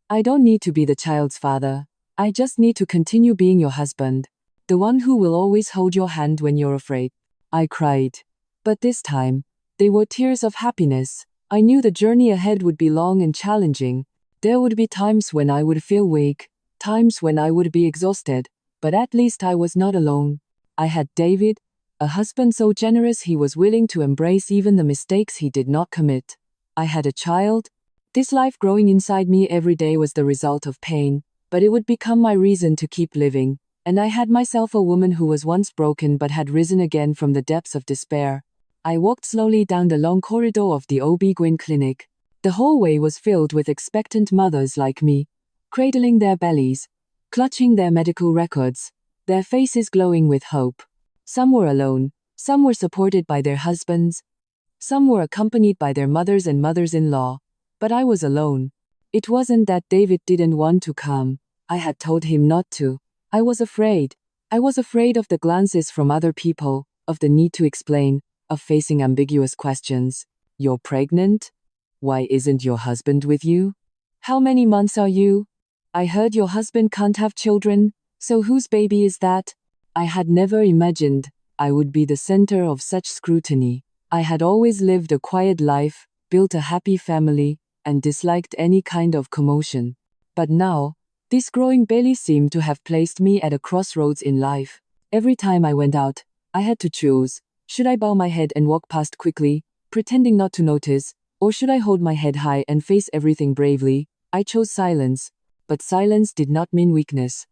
[SPEAKER 1] I don't need to be the child's father. I just need to continue being your husband, the one who will always hold your hand when you're afraid." I cried. But this time, they were tears of happiness. I knew the journey ahead would be long and challenging. There would be times when I would feel weak, times when I would be exhausted, but at least I was not alone. I had David, a husband so generous he was willing to embrace even the mistakes he did not commit. I had a child. This life growing inside me every day was the result of pain, but it would become my reason to keep living. And I had myself a woman who was once broken but had risen again from the depths of despair. I walked slowly down the long corridor of the OB-GYN clinic. The hallway was filled with expectant mothers like me, cradling their bellies, clutching their medical records, their faces glowing with hope. Some were alone, some were supported by their husbands, some were accompanied by their mothers and mothers-in-law, but I was alone. It wasn't that David didn't want to come. I had told him not to. I was afraid. I was afraid of the glances from other people, of the need to explain, of facing ambiguous questions. "You're pregnant? Why isn't your husband with you? How many months are you? I heard your husband can't have children, so whose baby is that?" I had never imagined I would be the center of such scrutiny. I had always lived a quiet life, built a happy family, and disliked any kind of commotion. But now, this growing belly seemed to have placed me at a crossroads in life. Every time I went out, I had to choose. Should I bow my head and walk past quickly, pretending not to notice, or should I hold my head high and face everything bravely? I chose silence. But silence did not mean weakness.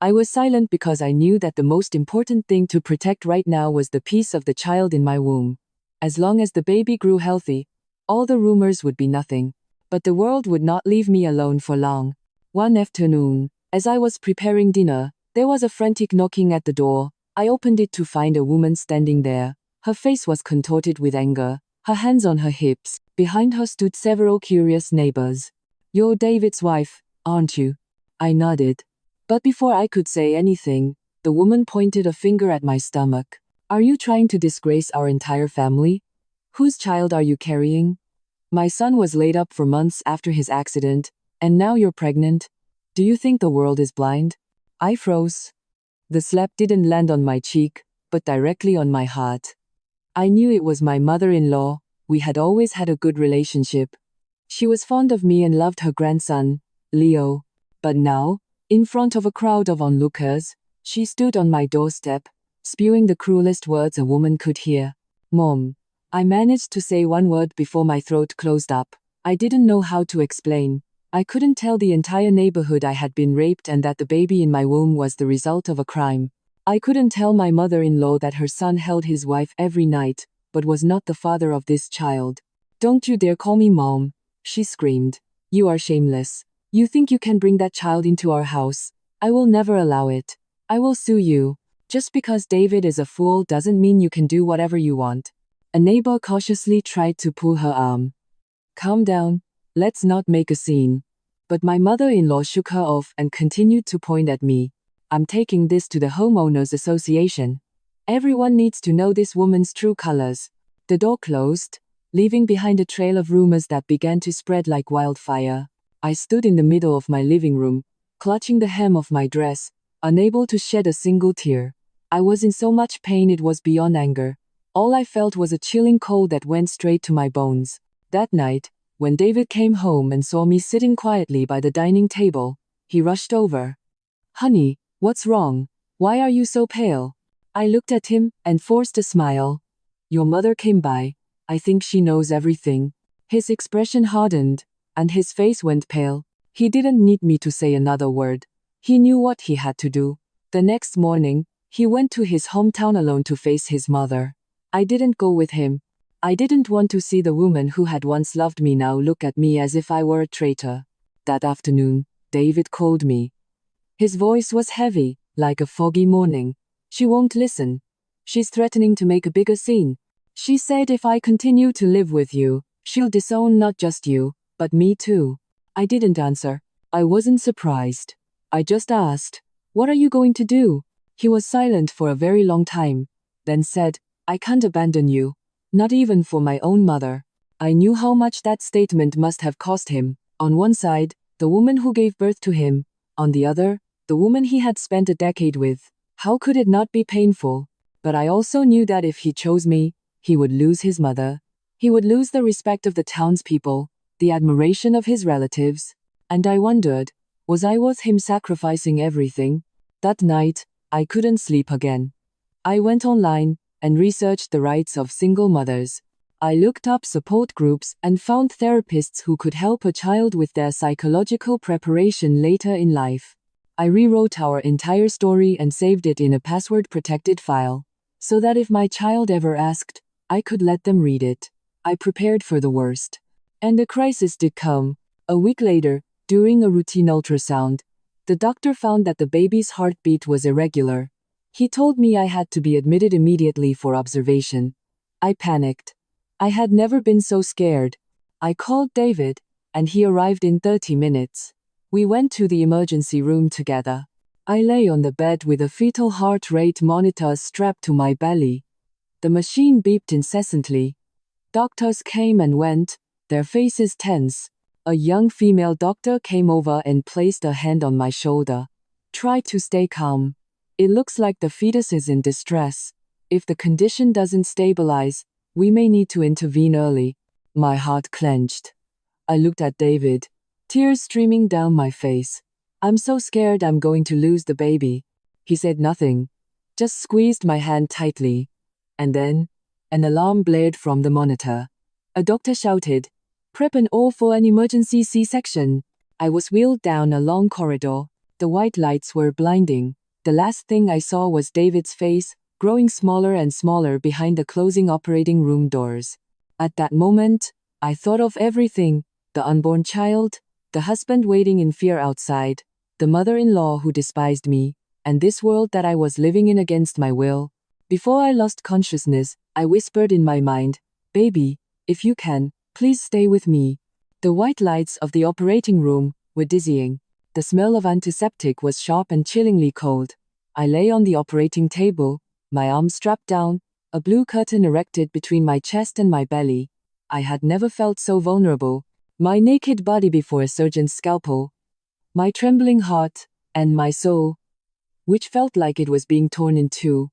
[SPEAKER 1] I was silent because I knew that the most important thing to protect right now was the peace of the child in my womb. As long as the baby grew healthy, all the rumors would be nothing. But the world would not leave me alone for long. One afternoon, as I was preparing dinner, there was a frantic knocking at the door. I opened it to find a woman standing there. Her face was contorted with anger, her hands on her hips. Behind her stood several curious neighbors. "You're David's wife, aren't you?" I nodded. But before I could say anything, the woman pointed a finger at my stomach. "Are you trying to disgrace our entire family? Whose child are you carrying? My son was laid up for months after his accident, and now you're pregnant? Do you think the world is blind?" I froze. The slap didn't land on my cheek, but directly on my heart. I knew it was my mother-in-law. We had always had a good relationship. She was fond of me and loved her grandson, Leo. But now, in front of a crowd of onlookers, she stood on my doorstep, spewing the cruelest words a woman could hear. Mom. I managed to say one word before my throat closed up. I didn't know how to explain. I couldn't tell the entire neighborhood I had been raped and that the baby in my womb was the result of a crime. I couldn't tell my mother-in-law that her son held his wife every night, but was not the father of this child. Don't you dare call me mom, she screamed. You are shameless. You think you can bring that child into our house? I will never allow it. I will sue you. Just because David is a fool doesn't mean you can do whatever you want. A neighbor cautiously tried to pull her arm. Calm down. Let's not make a scene. But my mother-in-law shook her off and continued to point at me. I'm taking this to the homeowners association. Everyone needs to know this woman's true colors. The door closed, leaving behind a trail of rumors that began to spread like wildfire. I stood in the middle of my living room, clutching the hem of my dress, unable to shed a single tear. I was in so much pain it was beyond anger. All I felt was a chilling cold that went straight to my bones. That night, when David came home and saw me sitting quietly by the dining table, he rushed over. Honey, what's wrong? Why are you so pale? I looked at him and forced a smile. Your mother came by. I think she knows everything. His expression hardened, and his face went pale. He didn't need me to say another word. He knew what he had to do. The next morning, he went to his hometown alone to face his mother. I didn't go with him. I didn't want to see the woman who had once loved me now look at me as if I were a traitor. That afternoon, David called me. His voice was heavy, like a foggy morning. She won't listen. She's threatening to make a bigger scene. She said if I continue to live with you, she'll disown not just you, but me too. I didn't answer. I wasn't surprised. I just asked, what are you going to do? He was silent for a very long time, then said, I can't abandon you. Not even for my own mother. I knew how much that statement must have cost him. On one side, the woman who gave birth to him. On the other, the woman he had spent a decade with. How could it not be painful? But I also knew that if he chose me, he would lose his mother. He would lose the respect of the townspeople, the admiration of his relatives. And I wondered, was I worth him sacrificing everything? That night, I couldn't sleep again. I went online and researched the rights of single mothers. I looked up support groups and found therapists who could help a child with their psychological preparation later in life. I rewrote our entire story and saved it in a password-protected file, so that if my child ever asked, I could let them read it. I prepared for the worst. And a crisis did come. A week later, during a routine ultrasound, the doctor found that the baby's heartbeat was irregular. He told me I had to be admitted immediately for observation. I panicked. I had never been so scared. I called David, and he arrived in 30 minutes. We went to the emergency room together. I lay on the bed with a fetal heart rate monitor strapped to my belly. The machine beeped incessantly. Doctors came and went, their faces tense. A young female doctor came over and placed a hand on my shoulder. Try to stay calm. It looks like the fetus is in distress. If the condition doesn't stabilize, we may need to intervene early. My heart clenched. I looked at David, tears streaming down my face. I'm so scared I'm going to lose the baby. He said nothing, just squeezed my hand tightly. And then, an alarm blared from the monitor. A doctor shouted, "Prep and all for an emergency C-section." I was wheeled down a long corridor. The white lights were blinding. The last thing I saw was David's face, growing smaller and smaller behind the closing operating room doors. At that moment, I thought of everything: the unborn child, the husband waiting in fear outside, the mother-in-law who despised me, and this world that I was living in against my will. Before I lost consciousness, I whispered in my mind, "Baby, if you can, please stay with me." The white lights of the operating room were dizzying. The smell of antiseptic was sharp and chillingly cold. I lay on the operating table, my arms strapped down, a blue curtain erected between my chest and my belly. I had never felt so vulnerable. My naked body before a surgeon's scalpel, my trembling heart, and my soul, which felt like it was being torn in two.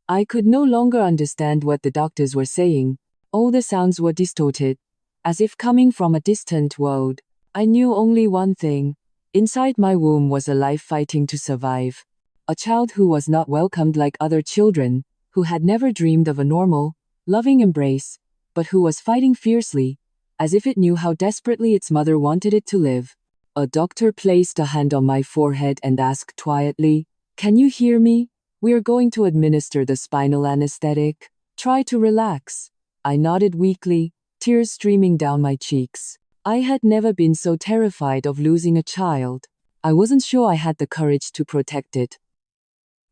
[SPEAKER 1] I could no longer understand what the doctors were saying. All the sounds were distorted, as if coming from a distant world. I knew only one thing. Inside my womb was a life fighting to survive. A child who was not welcomed like other children, who had never dreamed of a normal, loving embrace, but who was fighting fiercely, as if it knew how desperately its mother wanted it to live. A doctor placed a hand on my forehead and asked quietly, "Can you hear me? We're going to administer the spinal anesthetic. Try to relax." I nodded weakly, tears streaming down my cheeks. I had never been so terrified of losing a child. I wasn't sure I had the courage to protect it.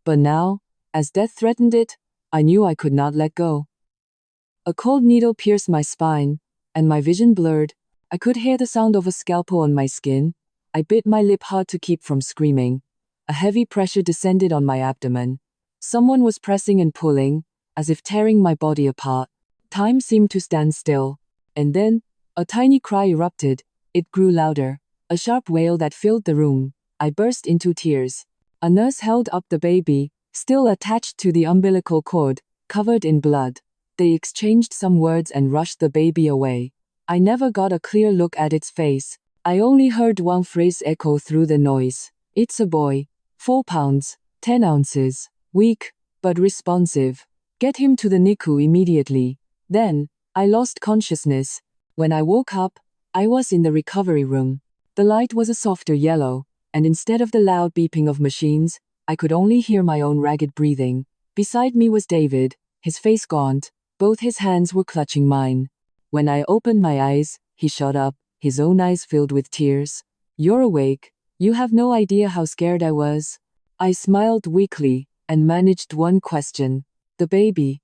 [SPEAKER 1] But now, as death threatened it, I knew I could not let go. A cold needle pierced my spine, and my vision blurred. I could hear the sound of a scalpel on my skin. I bit my lip hard to keep from screaming. A heavy pressure descended on my abdomen. Someone was pressing and pulling, as if tearing my body apart. Time seemed to stand still. And then, a tiny cry erupted. It grew louder, a sharp wail that filled the room. I burst into tears. A nurse held up the baby, still attached to the umbilical cord, covered in blood. They exchanged some words and rushed the baby away. I never got a clear look at its face. I only heard one phrase echo through the noise. "It's a boy. 4 pounds, 10 ounces. Weak, but responsive. Get him to the NICU immediately." Then, I lost consciousness. When I woke up, I was in the recovery room. The light was a softer yellow, and instead of the loud beeping of machines, I could only hear my own ragged breathing. Beside me was David, his face gaunt. Both his hands were clutching mine. When I opened my eyes, he shot up, his own eyes filled with tears. "You're awake. You have no idea how scared I was." I smiled weakly, and managed one question. "The baby.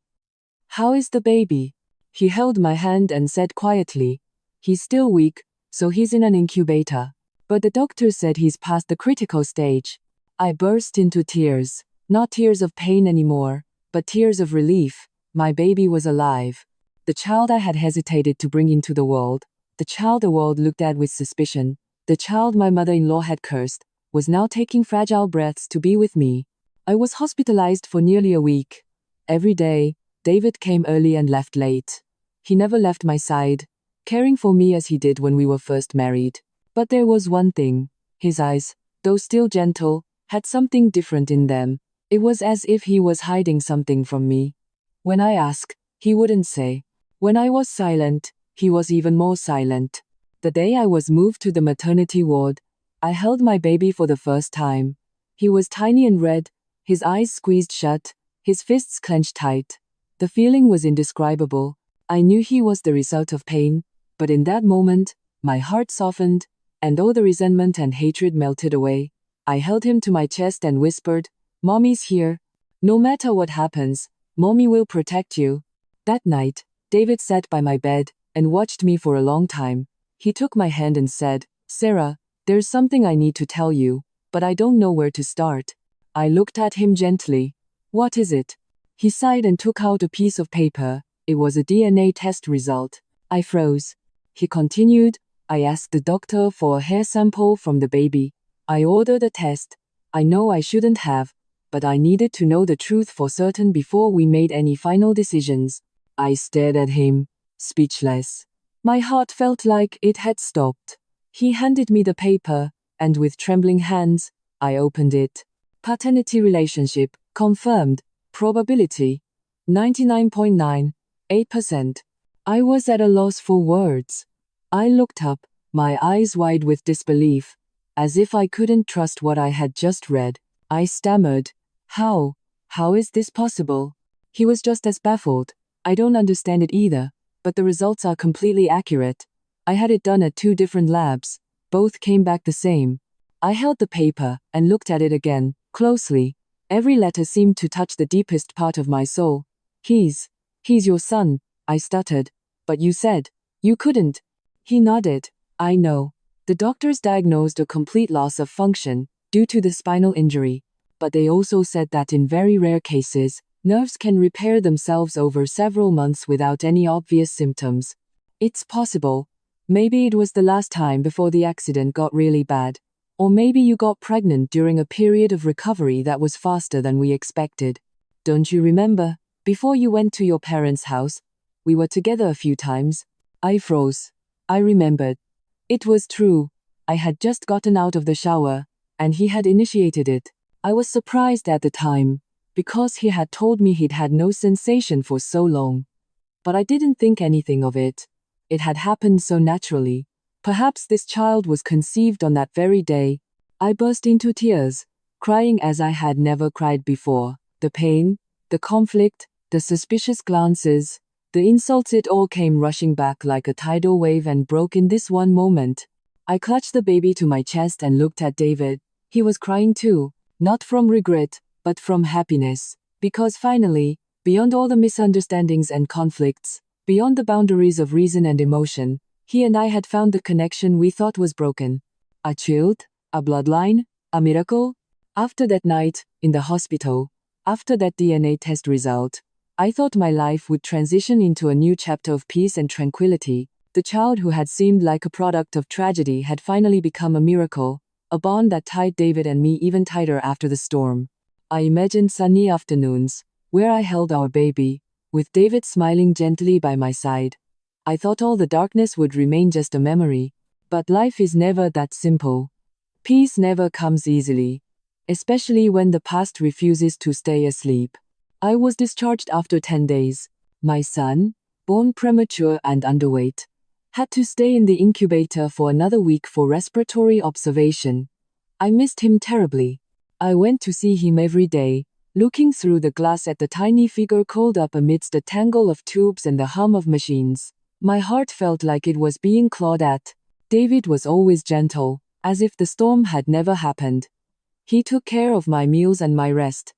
[SPEAKER 1] How is the baby?" He held my hand and said quietly, "He's still weak, so he's in an incubator. But the doctor said he's past the critical stage." I burst into tears. Not tears of pain anymore, but tears of relief. My baby was alive. The child I had hesitated to bring into the world, the child the world looked at with suspicion, the child my mother-in-law had cursed, was now taking fragile breaths to be with me. I was hospitalized for nearly a week. Every day, David came early and left late. He never left my side, caring for me as he did when we were first married. But there was one thing. His eyes, though still gentle, had something different in them. It was as if he was hiding something from me. When I asked, he wouldn't say. When I was silent, he was even more silent. The day I was moved to the maternity ward, I held my baby for the first time. He was tiny and red, his eyes squeezed shut, his fists clenched tight. The feeling was indescribable. I knew he was the result of pain, but in that moment, my heart softened, and all the resentment and hatred melted away. I held him to my chest and whispered, "Mommy's here. No matter what happens, Mommy will protect you." That night, David sat by my bed and watched me for a long time. He took my hand and said, "Sarah, there's something I need to tell you, but I don't know where to start." I looked at him gently. "What is it?" He sighed and took out a piece of paper. It was a DNA test result. I froze. He continued, "I asked the doctor for a hair sample from the baby. I ordered a test. I know I shouldn't have, but I needed to know the truth for certain before we made any final decisions." I stared at him, speechless. My heart felt like it had stopped. He handed me the paper, and with trembling hands, I opened it. Paternity relationship, confirmed. Probability, 99.98%. I was at a loss for words. I looked up, my eyes wide with disbelief, as if I couldn't trust what I had just read. I stammered, How is this possible?" He was just as baffled. "I don't understand it either, but the results are completely accurate. I had it done at 2 different labs. Both came back the same." I held the paper and looked at it again, closely. Every letter seemed to touch the deepest part of my soul. He's your son," I stuttered. "But you said you couldn't." He nodded. "I know. The doctors diagnosed a complete loss of function due to the spinal injury, but they also said that in very rare cases, nerves can repair themselves over several months without any obvious symptoms. It's possible. Maybe it was the last time before the accident got really bad. Or maybe you got pregnant during a period of recovery that was faster than we expected." Don't you remember? Before you went to your parents' house, we were together a few times. I froze. I remembered. It was true. I had just gotten out of the shower, and he had initiated it. I was surprised at the time, because he had told me he'd had no sensation for so long. But I didn't think anything of it. It had happened so naturally. Perhaps this child was conceived on that very day. I burst into tears, crying as I had never cried before. The pain, the conflict, the suspicious glances, the insults, it all came rushing back like a tidal wave and broke in this one moment. I clutched the baby to my chest and looked at David. He was crying too, not from regret, but from happiness. Because finally, beyond all the misunderstandings and conflicts, beyond the boundaries of reason and emotion, he and I had found the connection we thought was broken. A child, a bloodline, a miracle. After that night, in the hospital, after that DNA test result, I thought my life would transition into a new chapter of peace and tranquility. The child who had seemed like a product of tragedy had finally become a miracle, a bond that tied David and me even tighter after the storm. I imagined sunny afternoons, where I held our baby, with David smiling gently by my side. I thought all the darkness would remain just a memory, but life is never that simple. Peace never comes easily, especially when the past refuses to stay asleep. I was discharged after 10 days. My son, born premature and underweight, had to stay in the incubator for another week for respiratory observation. I missed him terribly. I went to see him every day, looking through the glass at the tiny figure curled up amidst a tangle of tubes and the hum of machines. My heart felt like it was being clawed at. David was always gentle, as if the storm had never happened. He took care of my meals and my rest.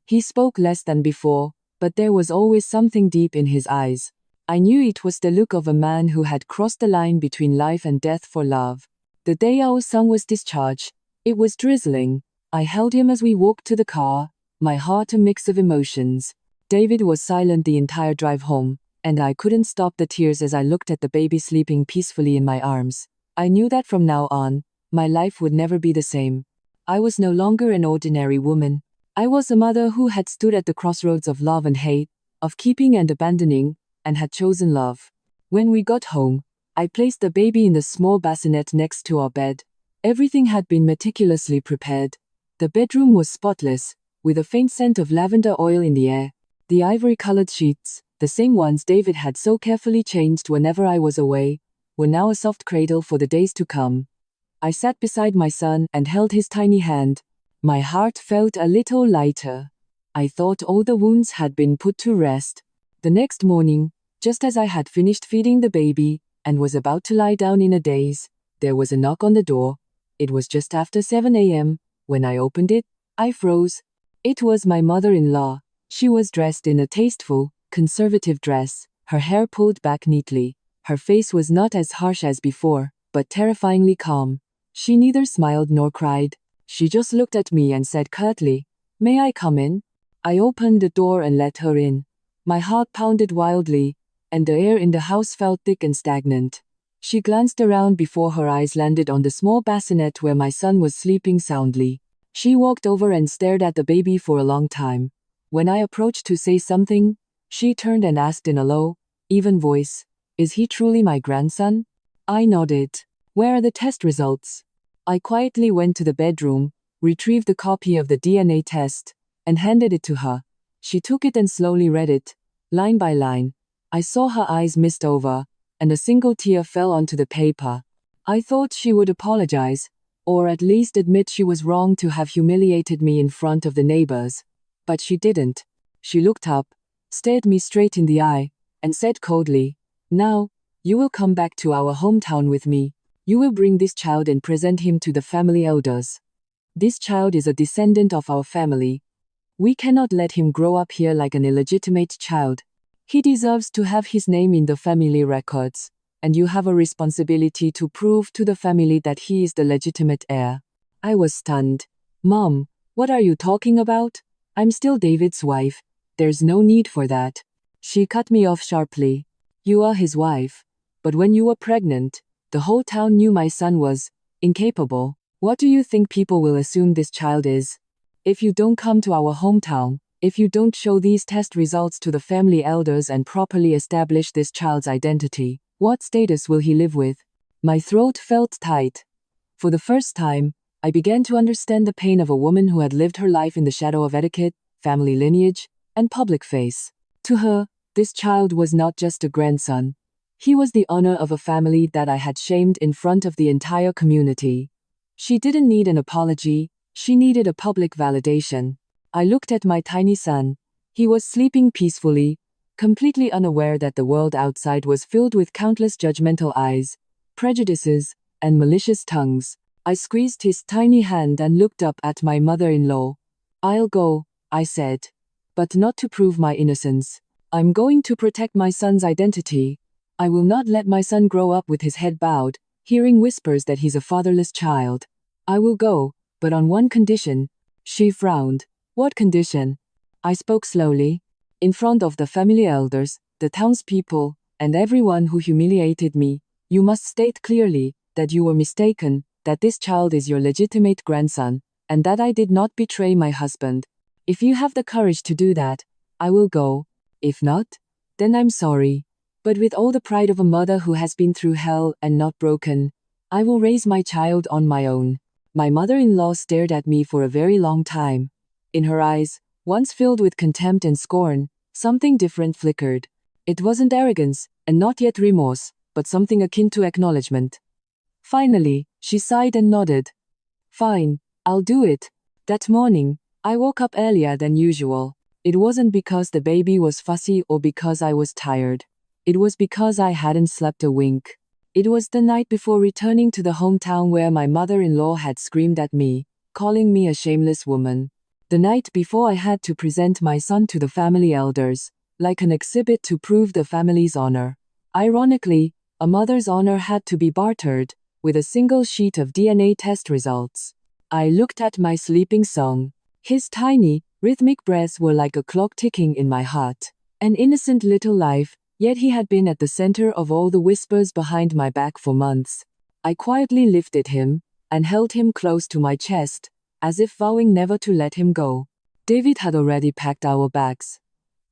[SPEAKER 1] He spoke less than before, but there was always something deep in his eyes. I knew it was the look of a man who had crossed the line between life and death for love. The day our son was discharged, it was drizzling. I held him as we walked to the car, my heart a mix of emotions. David was silent the entire drive home, and I couldn't stop the tears as I looked at the baby sleeping peacefully in my arms. I knew that from now on, my life would never be the same. I was no longer an ordinary woman. I was a mother who had stood at the crossroads of love and hate, of keeping and abandoning, and had chosen love. When we got home, I placed the baby in the small bassinet next to our bed. Everything had been meticulously prepared. The bedroom was spotless, with a faint scent of lavender oil in the air. The ivory-colored sheets, the same ones David had so carefully changed whenever I was away, were now a soft cradle for the days to come. I sat beside my son and held his tiny hand. My heart felt a little lighter. I thought all the wounds had been put to rest. The next morning, just as I had finished feeding the baby and was about to lie down in a daze, there was a knock on the door. It was just after 7 a.m. When I opened it, I froze. It was my mother-in-law. She was dressed in a tasteful, conservative dress, her hair pulled back neatly. Her face was not as harsh as before, but terrifyingly calm. She neither smiled nor cried. She just looked at me and said curtly, "May I come in?" I opened the door and let her in. My heart pounded wildly, and the air in the house felt thick and stagnant. She glanced around before her eyes landed on the small bassinet where my son was sleeping soundly. She walked over and stared at the baby for a long time. When I approached to say something, she turned and asked in a low, even voice, "Is he truly my grandson?" I nodded. "Where are the test results?" I quietly went to the bedroom, retrieved a copy of the DNA test, and handed it to her. She took it and slowly read it, line by line. I saw her eyes mist over, and a single tear fell onto the paper. I thought she would apologize, or at least admit she was wrong to have humiliated me in front of the neighbors. But she didn't. She looked up, stared me straight in the eye, and said coldly, "Now, you will come back to our hometown with me. You will bring this child and present him to the family elders. This child is a descendant of our family. We cannot let him grow up here like an illegitimate child. He deserves to have his name in the family records, and you have a responsibility to prove to the family that he is the legitimate heir." I was stunned. "Mom, what are you talking about? I'm still David's wife. There's no need for that." She cut me off sharply. "You are his wife. But when you were pregnant, the whole town knew my son was incapable. What do you think people will assume this child is? If you don't come to our hometown, If you don't show these test results to the family elders and properly establish this child's identity, what status will he live with? My throat felt tight. For the first time, I began to understand the pain of a woman who had lived her life in the shadow of etiquette, family lineage, and public face. To her, this child was not just a grandson. He was the honor of a family that I had shamed in front of the entire community. She didn't need an apology, she needed a public validation. I looked at my tiny son. He was sleeping peacefully, completely unaware that the world outside was filled with countless judgmental eyes, prejudices, and malicious tongues. I squeezed his tiny hand and looked up at my mother-in-law. "I'll go," I said. "But not to prove my innocence. I'm going to protect my son's identity. I will not let my son grow up with his head bowed, hearing whispers that he's a fatherless child. I will go, but on one condition." She frowned. "What condition?" I spoke slowly. "In front of the family elders, the townspeople, and everyone who humiliated me, you must state clearly that you were mistaken, that this child is your legitimate grandson, and that I did not betray my husband. If you have the courage to do that, I will go. If not, then I'm sorry. But with all the pride of a mother who has been through hell and not broken, I will raise my child on my own." My mother-in-law stared at me for a very long time. In her eyes, once filled with contempt and scorn, something different flickered. It wasn't arrogance, and not yet remorse, but something akin to acknowledgement. Finally, she sighed and nodded. "Fine, I'll do it." That morning, I woke up earlier than usual. It wasn't because the baby was fussy or because I was tired. It was because I hadn't slept a wink. It was the night before returning to the hometown where my mother-in-law had screamed at me, calling me a shameless woman. The night before I had to present my son to the family elders, like an exhibit to prove the family's honor. Ironically, a mother's honor had to be bartered with a single sheet of DNA test results. I looked at my sleeping son. His tiny, rhythmic breaths were like a clock ticking in my heart. An innocent little life, yet he had been at the center of all the whispers behind my back for months. I quietly lifted him and held him close to my chest, as if vowing never to let him go. David had already packed our bags.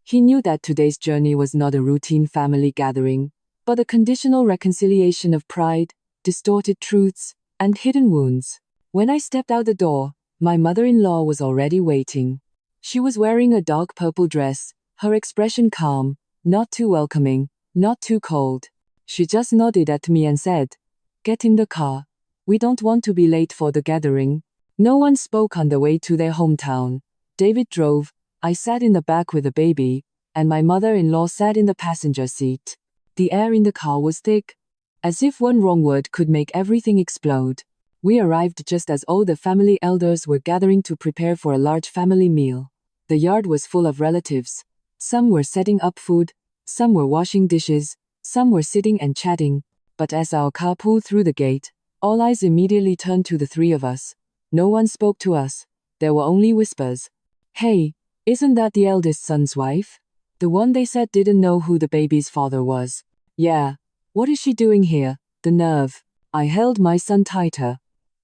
[SPEAKER 1] He knew that today's journey was not a routine family gathering, but a conditional reconciliation of pride, distorted truths, and hidden wounds. When I stepped out the door, my mother-in-law was already waiting. She was wearing a dark purple dress, her expression calm, not too welcoming, not too cold. She just nodded at me and said, "Get in the car. We don't want to be late for the gathering." No one spoke on the way to their hometown. David drove, I sat in the back with the baby, and my mother-in-law sat in the passenger seat. The air in the car was thick, as if one wrong word could make everything explode. We arrived just as all the family elders were gathering to prepare for a large family meal. The yard was full of relatives. Some were setting up food, some were washing dishes, some were sitting and chatting. But as our car pulled through the gate, all eyes immediately turned to the three of us. No one spoke to us. There were only whispers. "Hey, isn't that the eldest son's wife? The one they said didn't know who the baby's father was." "Yeah. What is she doing here?" The nerve. I held my son tighter.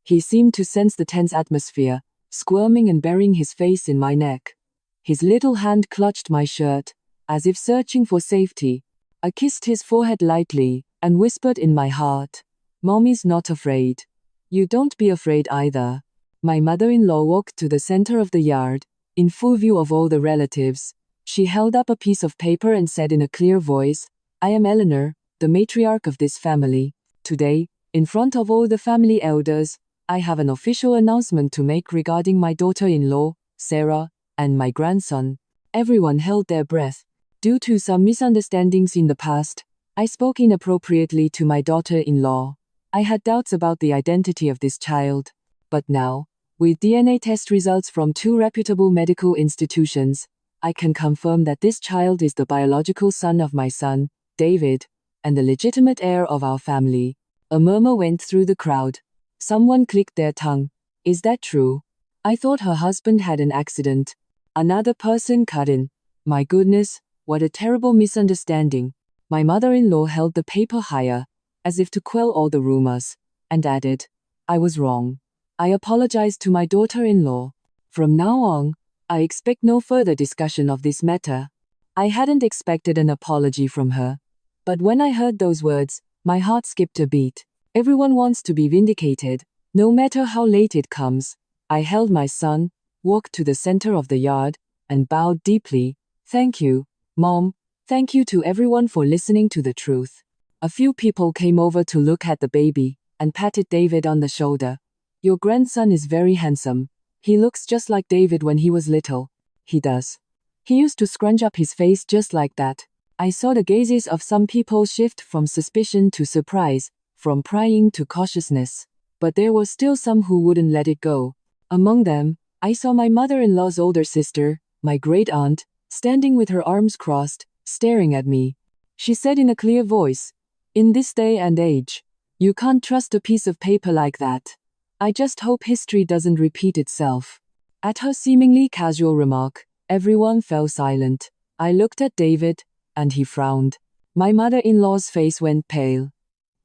[SPEAKER 1] He seemed to sense the tense atmosphere, squirming and burying his face in my neck. His little hand clutched my shirt, as if searching for safety. I kissed his forehead lightly, and whispered in my heart, "Mommy's not afraid. You don't be afraid either." My mother-in-law walked to the center of the yard, in full view of all the relatives. She held up a piece of paper and said in a clear voice, "I am Eleanor, the matriarch of this family. Today, in front of all the family elders, I have an official announcement to make regarding my daughter-in-law, Sarah, and my grandson." Everyone held their breath. Due to some misunderstandings in the past, I spoke inappropriately to my daughter-in-law. I had doubts about the identity of this child. But now, with DNA test results from 2 reputable medical institutions, I can confirm that this child is the biological son of my son, David, and the legitimate heir of our family. A murmur went through the crowd. Someone clicked their tongue. "Is that true? I thought her husband had an accident." Another person cut in. "My goodness, what a terrible misunderstanding." My mother-in-law held the paper higher, as if to quell all the rumors, and added, "I was wrong. I apologized to my daughter-in-law. From now on, I expect no further discussion of this matter. I hadn't expected an apology from her. But when I heard those words, my heart skipped a beat. Everyone wants to be vindicated, no matter how late it comes. I held my son, walked to the center of the yard, and bowed deeply. Thank you, Mom. Thank you to everyone for listening to the truth. A few people came over to look at the baby and patted David on the shoulder. Your grandson is very handsome. He looks just like David when he was little. He does. He used to scrunch up his face just like that. I saw the gazes of some people shift from suspicion to surprise, from prying to cautiousness. But there were still some who wouldn't let it go. Among them, I saw my mother-in-law's older sister, my great-aunt, standing with her arms crossed, staring at me. She said in a clear voice, "In this day and age, you can't trust a piece of paper like that. I just hope history doesn't repeat itself." At her seemingly casual remark, everyone fell silent. I looked at David, and he frowned. My mother-in-law's face went pale.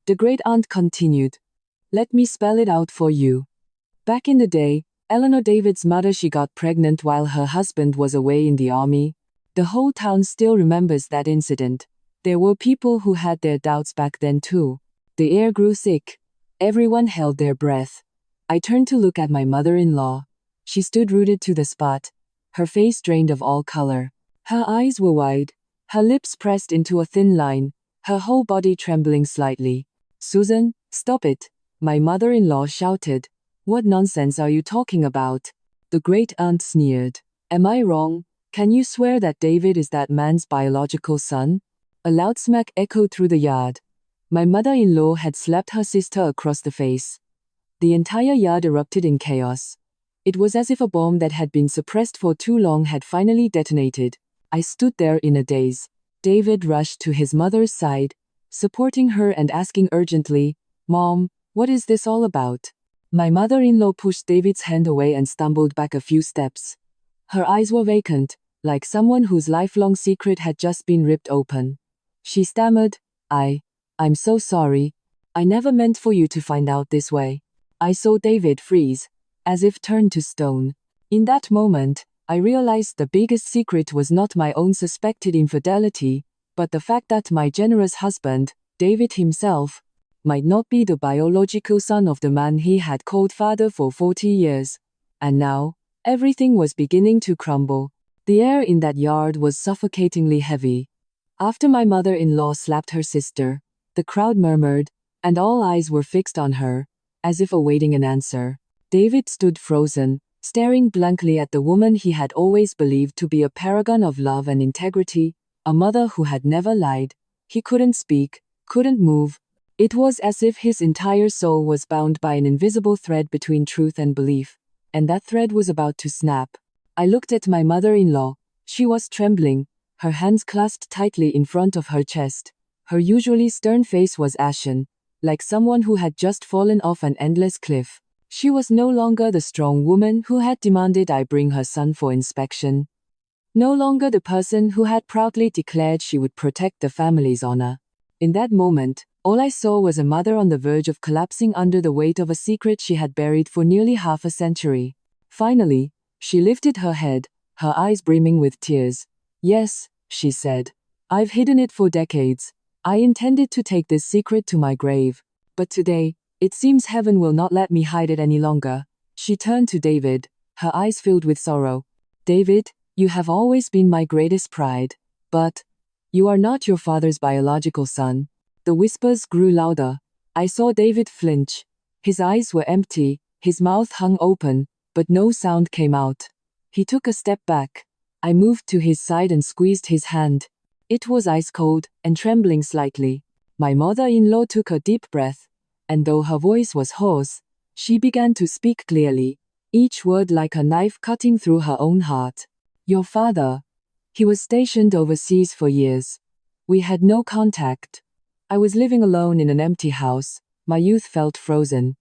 [SPEAKER 1] The great-aunt continued, "Let me spell it out for you. Back in the day, Eleanor David's mother, she got pregnant while her husband was away in the army. The whole town still remembers that incident. There were people who had their doubts back then too. The air grew thick. Everyone held their breath. I turned to look at my mother-in-law. She stood rooted to the spot, her face drained of all color. Her eyes were wide, her lips pressed into a thin line, her whole body trembling slightly. "Susan, stop it," my mother-in-law shouted. "What nonsense are you talking about?" The great-aunt sneered. "Am I wrong? Can you swear that David is that man's biological son?" A loud smack echoed through the yard. My mother-in-law had slapped her sister across the face. The entire yard erupted in chaos. It was as if a bomb that had been suppressed for too long had finally detonated. I stood there in a daze. David rushed to his mother's side, supporting her and asking urgently, "Mom, what is this all about?" My mother-in-law pushed David's hand away and stumbled back a few steps. Her eyes were vacant, like someone whose lifelong secret had just been ripped open. She stammered, I'm so sorry. I never meant for you to find out this way." I saw David freeze, as if turned to stone. In that moment, I realized the biggest secret was not my own suspected infidelity, but the fact that my generous husband, David himself, might not be the biological son of the man he had called father for 40 years. And now, everything was beginning to crumble. The air in that yard was suffocatingly heavy. After my mother-in-law slapped her sister, the crowd murmured, and all eyes were fixed on her, as if awaiting an answer. David stood frozen, staring blankly at the woman he had always believed to be a paragon of love and integrity, a mother who had never lied. He couldn't speak, couldn't move. It was as if his entire soul was bound by an invisible thread between truth and belief, and that thread was about to snap. I looked at my mother-in-law. She was trembling, her hands clasped tightly in front of her chest. Her usually stern face was ashen, like someone who had just fallen off an endless cliff. She was no longer the strong woman who had demanded I bring her son for inspection. No longer the person who had proudly declared she would protect the family's honor. In that moment, all I saw was a mother on the verge of collapsing under the weight of a secret she had buried for nearly half a century. Finally, she lifted her head, her eyes brimming with tears. "Yes," she said. "I've hidden it for decades. I intended to take this secret to my grave. But today, it seems heaven will not let me hide it any longer." She turned to David, her eyes filled with sorrow. "David, you have always been my greatest pride. But you are not your father's biological son." The whispers grew louder. I saw David flinch. His eyes were empty, his mouth hung open, but no sound came out. He took a step back. I moved to his side and squeezed his hand. It was ice cold and trembling slightly. My mother-in-law took a deep breath, and though her voice was hoarse, she began to speak clearly, each word like a knife cutting through her own heart. "Your father. He was stationed overseas for years. We had no contact. I was living alone in an empty house. My youth felt frozen.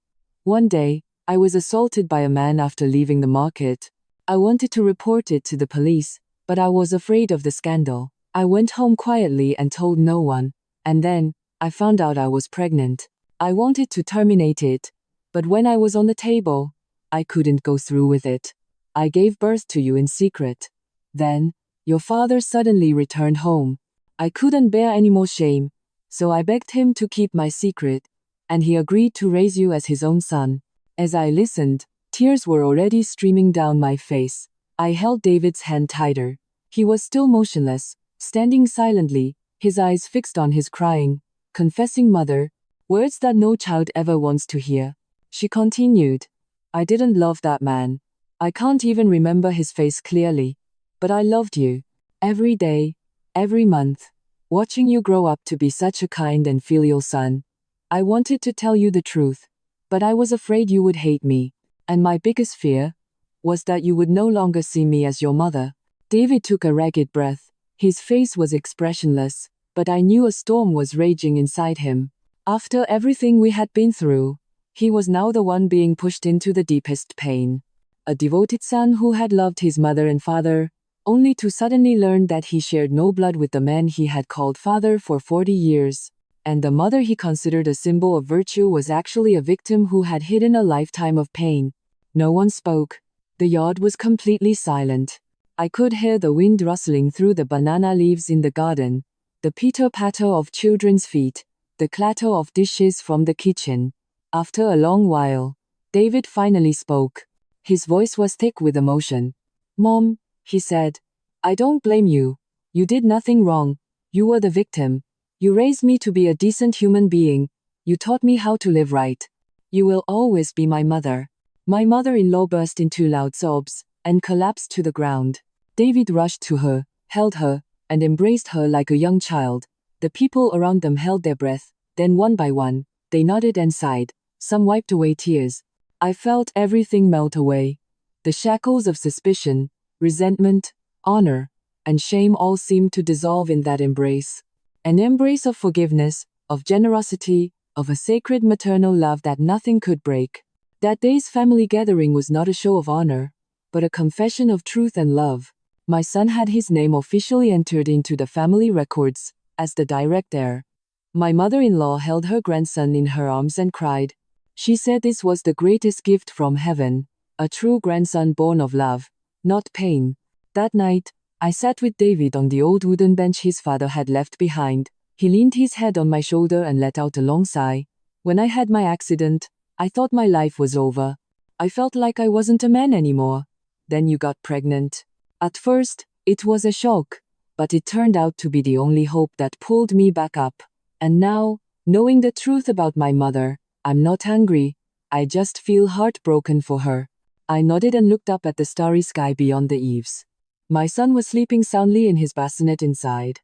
[SPEAKER 1] One day, I was assaulted by a man after leaving the market. I wanted to report it to the police, but I was afraid of the scandal. I went home quietly and told no one, and then, I found out I was pregnant. I wanted to terminate it, but when I was on the table, I couldn't go through with it. I gave birth to you in secret. Then, your father suddenly returned home. I couldn't bear any more shame, so I begged him to keep my secret, and he agreed to raise you as his own son. As I listened, tears were already streaming down my face. I held David's hand tighter. He was still motionless, standing silently, his eyes fixed on his crying, confessing mother, words that no child ever wants to hear. She continued, I didn't love that man. I can't even remember his face clearly. But I loved you. Every day, every month, watching you grow up to be such a kind and filial son. I wanted to tell you the truth, but I was afraid you would hate me, and my biggest fear was that you would no longer see me as your mother. David took a ragged breath. His face was expressionless, but I knew a storm was raging inside him. After everything we had been through, he was now the one being pushed into the deepest pain. A devoted son who had loved his mother and father, only to suddenly learn that he shared no blood with the man he had called father for 40 years. And the mother he considered a symbol of virtue was actually a victim who had hidden a lifetime of pain. No one spoke. The yard was completely silent. I could hear the wind rustling through the banana leaves in the garden, the pitter-patter of children's feet, the clatter of dishes from the kitchen. After a long while, David finally spoke. His voice was thick with emotion. Mom, he said, I don't blame you. You did nothing wrong. You were the victim. You raised me to be a decent human being. You taught me how to live right. You will always be my mother. My mother-in-law burst into loud sobs and collapsed to the ground. David rushed to her, held her, and embraced her like a young child. The people around them held their breath, then one by one, they nodded and sighed. Some wiped away tears. I felt everything melt away. The shackles of suspicion, resentment, honor, and shame all seemed to dissolve in that embrace. An embrace of forgiveness, of generosity, of a sacred maternal love that nothing could break. That day's family gathering was not a show of honor, but a confession of truth and love. My son had his name officially entered into the family records as the direct heir. My mother-in-law held her grandson in her arms and cried. She said this was the greatest gift from heaven, a true grandson born of love, not pain. That night, I sat with David on the old wooden bench his father had left behind. He leaned his head on my shoulder and let out a long sigh. When I had my accident, I thought my life was over. I felt like I wasn't a man anymore. Then you got pregnant. At first, it was a shock, but it turned out to be the only hope that pulled me back up. And now, knowing the truth about my mother, I'm not angry. I just feel heartbroken for her. I nodded and looked up at the starry sky beyond the eaves. My son was sleeping soundly in his bassinet inside.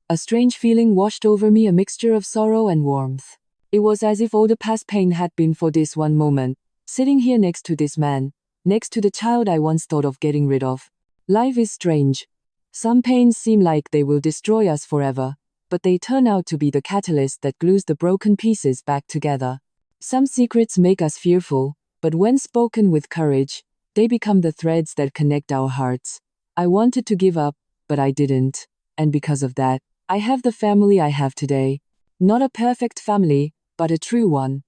[SPEAKER 1] A strange feeling washed over me, a mixture of sorrow and warmth. It was as if all the past pain had been for this one moment, sitting here next to this man, next to the child I once thought of getting rid of. Life is strange. Some pains seem like they will destroy us forever, but they turn out to be the catalyst that glues the broken pieces back together. Some secrets make us fearful, but when spoken with courage, they become the threads that connect our hearts. I wanted to give up, but I didn't. And because of that, I have the family I have today. Not a perfect family, but a true one.